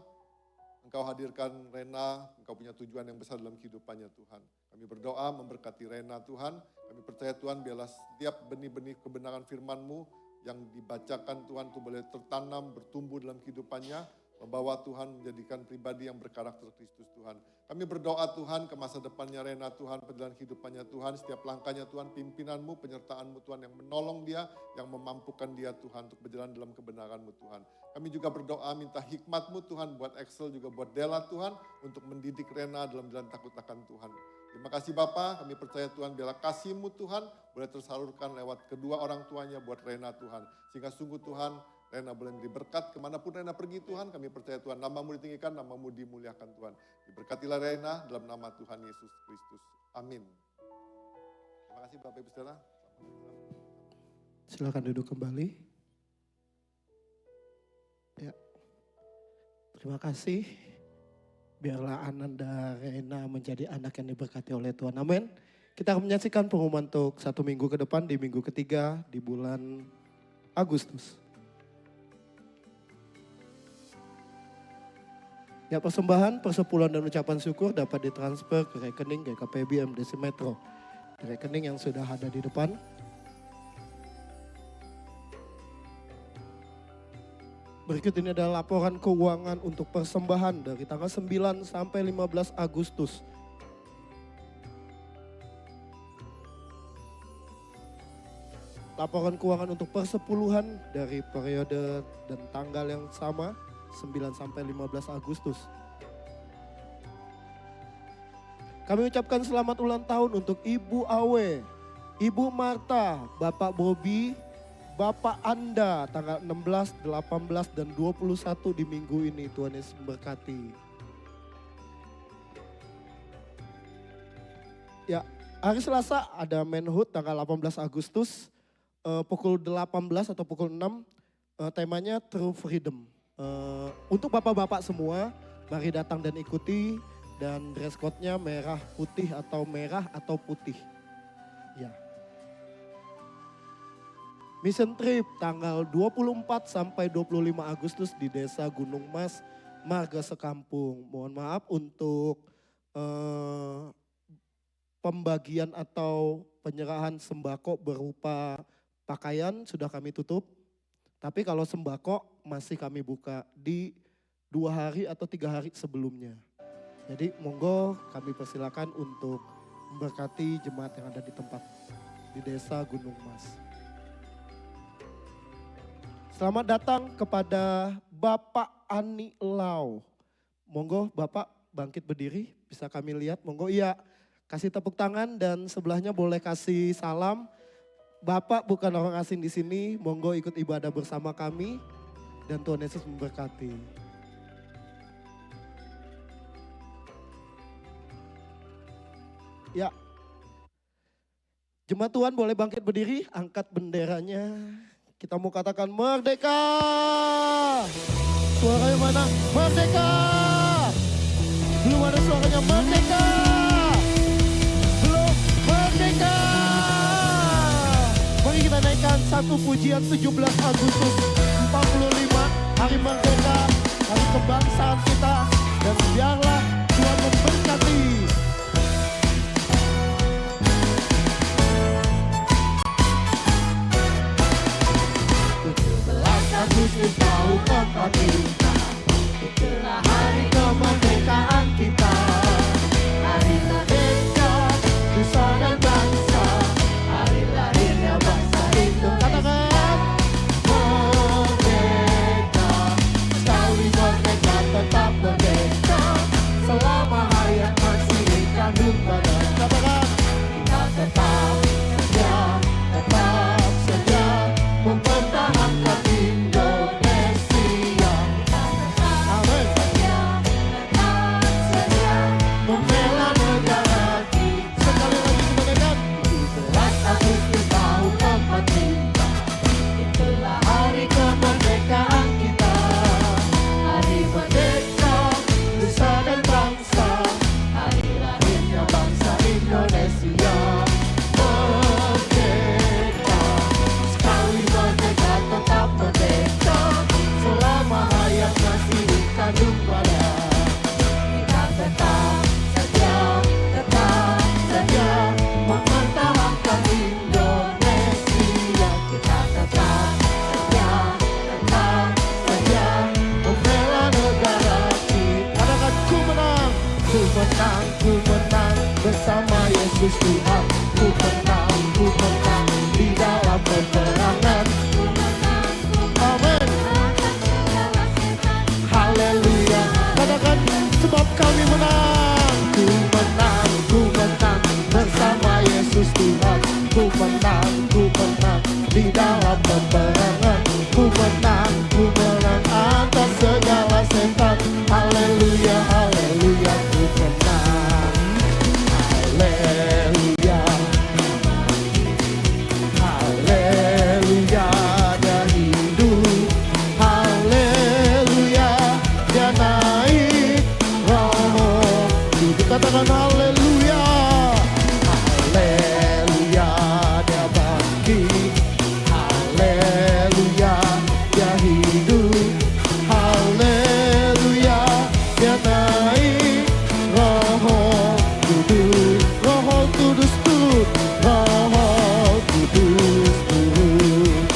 Engkau hadirkan Rena, Engkau punya tujuan yang besar dalam kehidupannya Tuhan. Kami berdoa memberkati Rena Tuhan. Kami percaya Tuhan biarlah setiap benih-benih kebenaran firman-Mu yang dibacakan Tuhan itu boleh tertanam, bertumbuh dalam kehidupannya. Membawa Tuhan menjadikan pribadi yang berkarakter Kristus Tuhan. Kami berdoa Tuhan ke masa depannya Rena Tuhan, perjalanan kehidupannya Tuhan, setiap langkahnya Tuhan, pimpinanmu, penyertaanmu Tuhan yang menolong dia, yang memampukan dia Tuhan untuk berjalan dalam kebenaranmu Tuhan. Kami juga berdoa minta hikmatmu Tuhan buat Excel juga buat Della Tuhan untuk mendidik Rena dalam jalan takut akan Tuhan. Terima kasih Bapa, kami percaya Tuhan biarlah kasih-Mu Tuhan boleh tersalurkan lewat kedua orang tuanya buat Rena Tuhan. Sehingga sungguh Tuhan, Rena boleh menjadi berkat kemanapun Rena pergi Tuhan. Kami percaya Tuhan, nama-Mu ditinggikan, nama-Mu dimuliakan Tuhan. Diberkatilah Rena dalam nama Tuhan Yesus Kristus. Amin. Terima kasih Bapak Ibu Saudara. Silakan duduk kembali. Ya. Terima kasih. Biarlah Ananda Rena menjadi anak yang diberkati oleh Tuhan. Amin. Kita akan menyaksikan pengumuman untuk 1 minggu ke depan di minggu ketiga di bulan Agustus. Ya, persembahan, persepuluhan dan ucapan syukur dapat ditransfer ke rekening GKPB MDC Metro. Di rekening yang sudah ada di depan. Berikut ini adalah laporan keuangan untuk persembahan dari tanggal 9 sampai 15 Agustus. Laporan keuangan untuk persepuluhan dari periode dan tanggal yang sama. 9 sampai 15 Agustus. Kami ucapkan selamat ulang tahun untuk Ibu Awe, Ibu Marta, Bapak Bobi, Bapak Anda tanggal 16, 18, dan 21 di minggu ini. Tuhan Yesus memberkati. Ya, hari Selasa ada Manhood tanggal 18 Agustus pukul 18 atau pukul 6. Temanya True Freedom. Untuk bapak-bapak semua, mari datang dan ikuti, dan dress code-nya merah putih atau merah atau putih. Ya. Mission trip tanggal 24 sampai 25 Agustus di Desa Gunung Mas, Marga Sekampung. Mohon maaf untuk pembagian atau penyerahan sembako berupa pakaian sudah kami tutup. Tapi kalau sembako masih kami buka di 2 hari atau 3 hari sebelumnya. Jadi monggo kami persilakan untuk memberkati jemaat yang ada di tempat di Desa Gunung Mas. Selamat datang kepada Bapak Ani Lau. Monggo Bapak bangkit berdiri, bisa kami lihat. Monggo iya, kasih tepuk tangan dan sebelahnya boleh kasih salam. Bapak bukan orang asing di sini, monggo ikut ibadah bersama kami dan Tuhan Yesus memberkati. Ya, jemaat Tuhan boleh bangkit berdiri, angkat benderanya. Kita mau katakan merdeka. Suaranya mana? Merdeka. Belum ada suaranya merdeka. Belum merdeka. Mari kita naikkan satu pujian 17 Agustus 45, Hari Merdeka, Hari Kebangsaan kita. Dan biarlah Tuhan memberkati. Agustus tahun 45, itulah hari kemerdekaan kita. Hari merdeka, nusa dan bangsa, hari lahirnya bangsa Indonesia. Katakan merdeka, sekali merdeka tetap merdeka, selama hayat Yesus Tuhan. Ku menang di dalam peperangan. Amin. Haleluya. Katakan, sebab kami menang. Ku menang bersama Yesus Tuhan. Ku menang di dalam peperangan. Ku menang atas segala setan. Haleluya, haleluya, ku menang. Haleluya, haleluya, dia hidup. Haleluya, dia naik roh. Hidup, katakan haleluya. Haleluya, dia bangkit. Haleluya, dia hidup. Haleluya, dia naik roh kudus. Roh kudus turun. Roh kudus turun.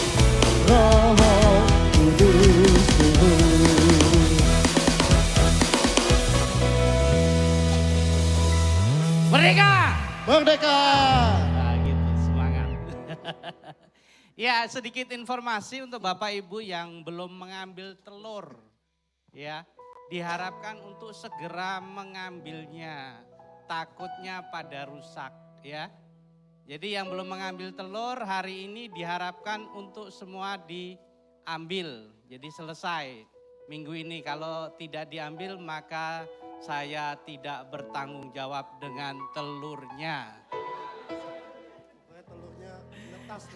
Roh kudus turun. Merdeka! Merdeka. Nah, gitu, semangat. Ya, sedikit informasi untuk Bapak Ibu yang belum mengambil telur. Ya, diharapkan untuk segera mengambilnya. Takutnya pada rusak, ya. Jadi yang belum mengambil telur hari ini diharapkan untuk semua diambil. Jadi selesai minggu ini. Kalau tidak diambil maka saya tidak bertanggung jawab dengan telurnya. Telurnya netas.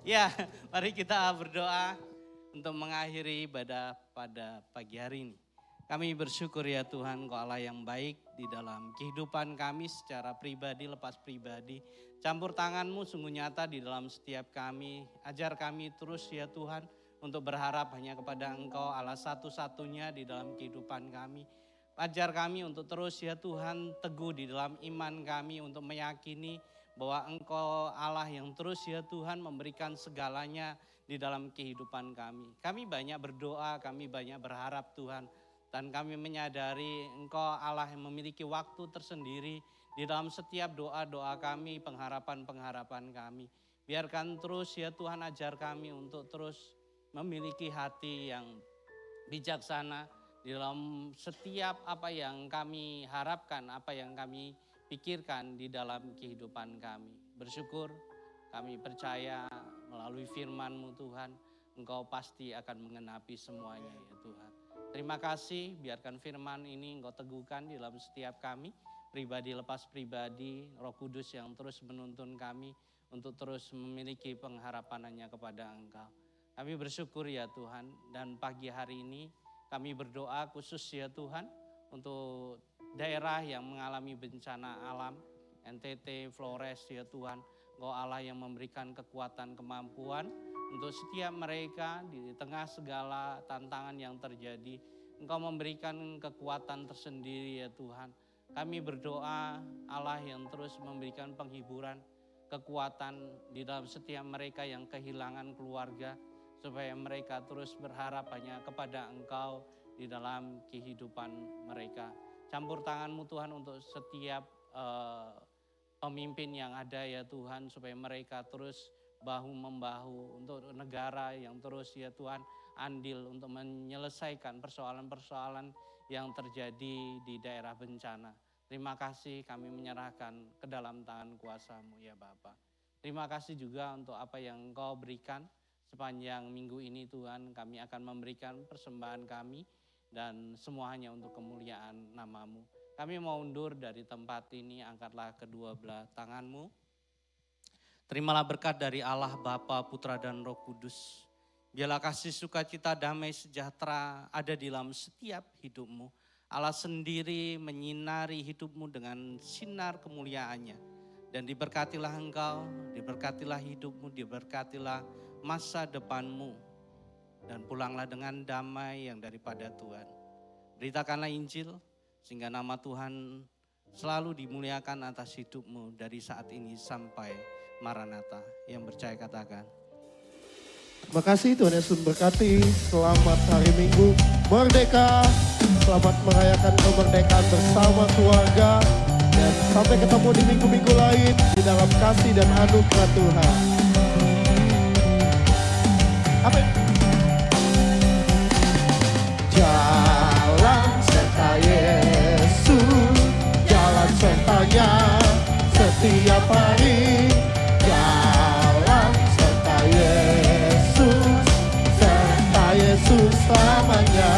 Ya, mari kita berdoa untuk mengakhiri ibadah pada pagi hari ini. Kami bersyukur ya Tuhan, Engkau Allah yang baik di dalam kehidupan kami secara pribadi, lepas pribadi. Campur tangan-Mu sungguh nyata di dalam setiap kami. Ajar kami terus ya Tuhan untuk berharap hanya kepada Engkau Allah satu-satunya di dalam kehidupan kami. Ajar kami untuk terus ya Tuhan teguh di dalam iman kami untuk meyakini bahwa Engkau Allah yang terus ya Tuhan memberikan segalanya di dalam kehidupan kami. Kami banyak berdoa, kami banyak berharap Tuhan. Dan kami menyadari Engkau Allah yang memiliki waktu tersendiri di dalam setiap doa-doa kami, pengharapan-pengharapan kami. Biarkan terus ya Tuhan ajar kami untuk terus memiliki hati yang bijaksana di dalam setiap apa yang kami harapkan, apa yang kami pikirkan di dalam kehidupan kami. Bersyukur, kami percaya melalui firman-Mu Tuhan, Engkau pasti akan mengenapi semuanya ya Tuhan. Terima kasih, biarkan firman ini Engkau teguhkan di dalam setiap kami, pribadi lepas pribadi, Roh Kudus yang terus menuntun kami untuk terus memiliki pengharapan hanya kepada Engkau. Kami bersyukur ya Tuhan, dan pagi hari ini kami berdoa khusus ya Tuhan untuk daerah yang mengalami bencana alam, NTT, Flores ya Tuhan. Engkau Allah yang memberikan kekuatan, kemampuan untuk setiap mereka di tengah segala tantangan yang terjadi. Engkau memberikan kekuatan tersendiri ya Tuhan. Kami berdoa Allah yang terus memberikan penghiburan, kekuatan di dalam setiap mereka yang kehilangan keluarga. Supaya mereka terus berharap hanya kepada Engkau di dalam kehidupan mereka. Campur tangan-Mu Tuhan untuk setiap pemimpin yang ada ya Tuhan. Supaya mereka terus bahu-membahu untuk negara yang terus ya Tuhan andil untuk menyelesaikan persoalan-persoalan yang terjadi di daerah bencana. Terima kasih kami menyerahkan ke dalam tangan kuasa-Mu ya Bapa. Terima kasih juga untuk apa yang Engkau berikan. Sepanjang minggu ini Tuhan kami akan memberikan persembahan kami dan semuanya untuk kemuliaan nama-Mu. Kami mau undur dari tempat ini, angkatlah kedua belah tangan-Mu. Terimalah berkat dari Allah Bapa, Putra dan Roh Kudus. Biarlah kasih sukacita damai sejahtera ada di dalam setiap hidup-Mu. Allah sendiri menyinari hidup-Mu dengan sinar kemuliaannya. Dan diberkatilah Engkau, diberkatilah hidup-Mu, diberkatilah masa depan-Mu, dan pulanglah dengan damai yang daripada Tuhan. Beritakanlah Injil sehingga nama Tuhan selalu dimuliakan atas hidup-Mu dari saat ini sampai Maranatha. Yang percaya katakan. Terima kasih, Tuhan Yesus memberkati. Selamat hari Minggu Merdeka. Selamat merayakan kemerdekaan bersama keluarga. Dan Sampai ketemu di minggu-minggu lain di dalam kasih dan anugerah Tuhan. Amin. Jalan serta Yesus, jalan sertanya setiap hari. Jalan serta Yesus, serta Yesus selamanya.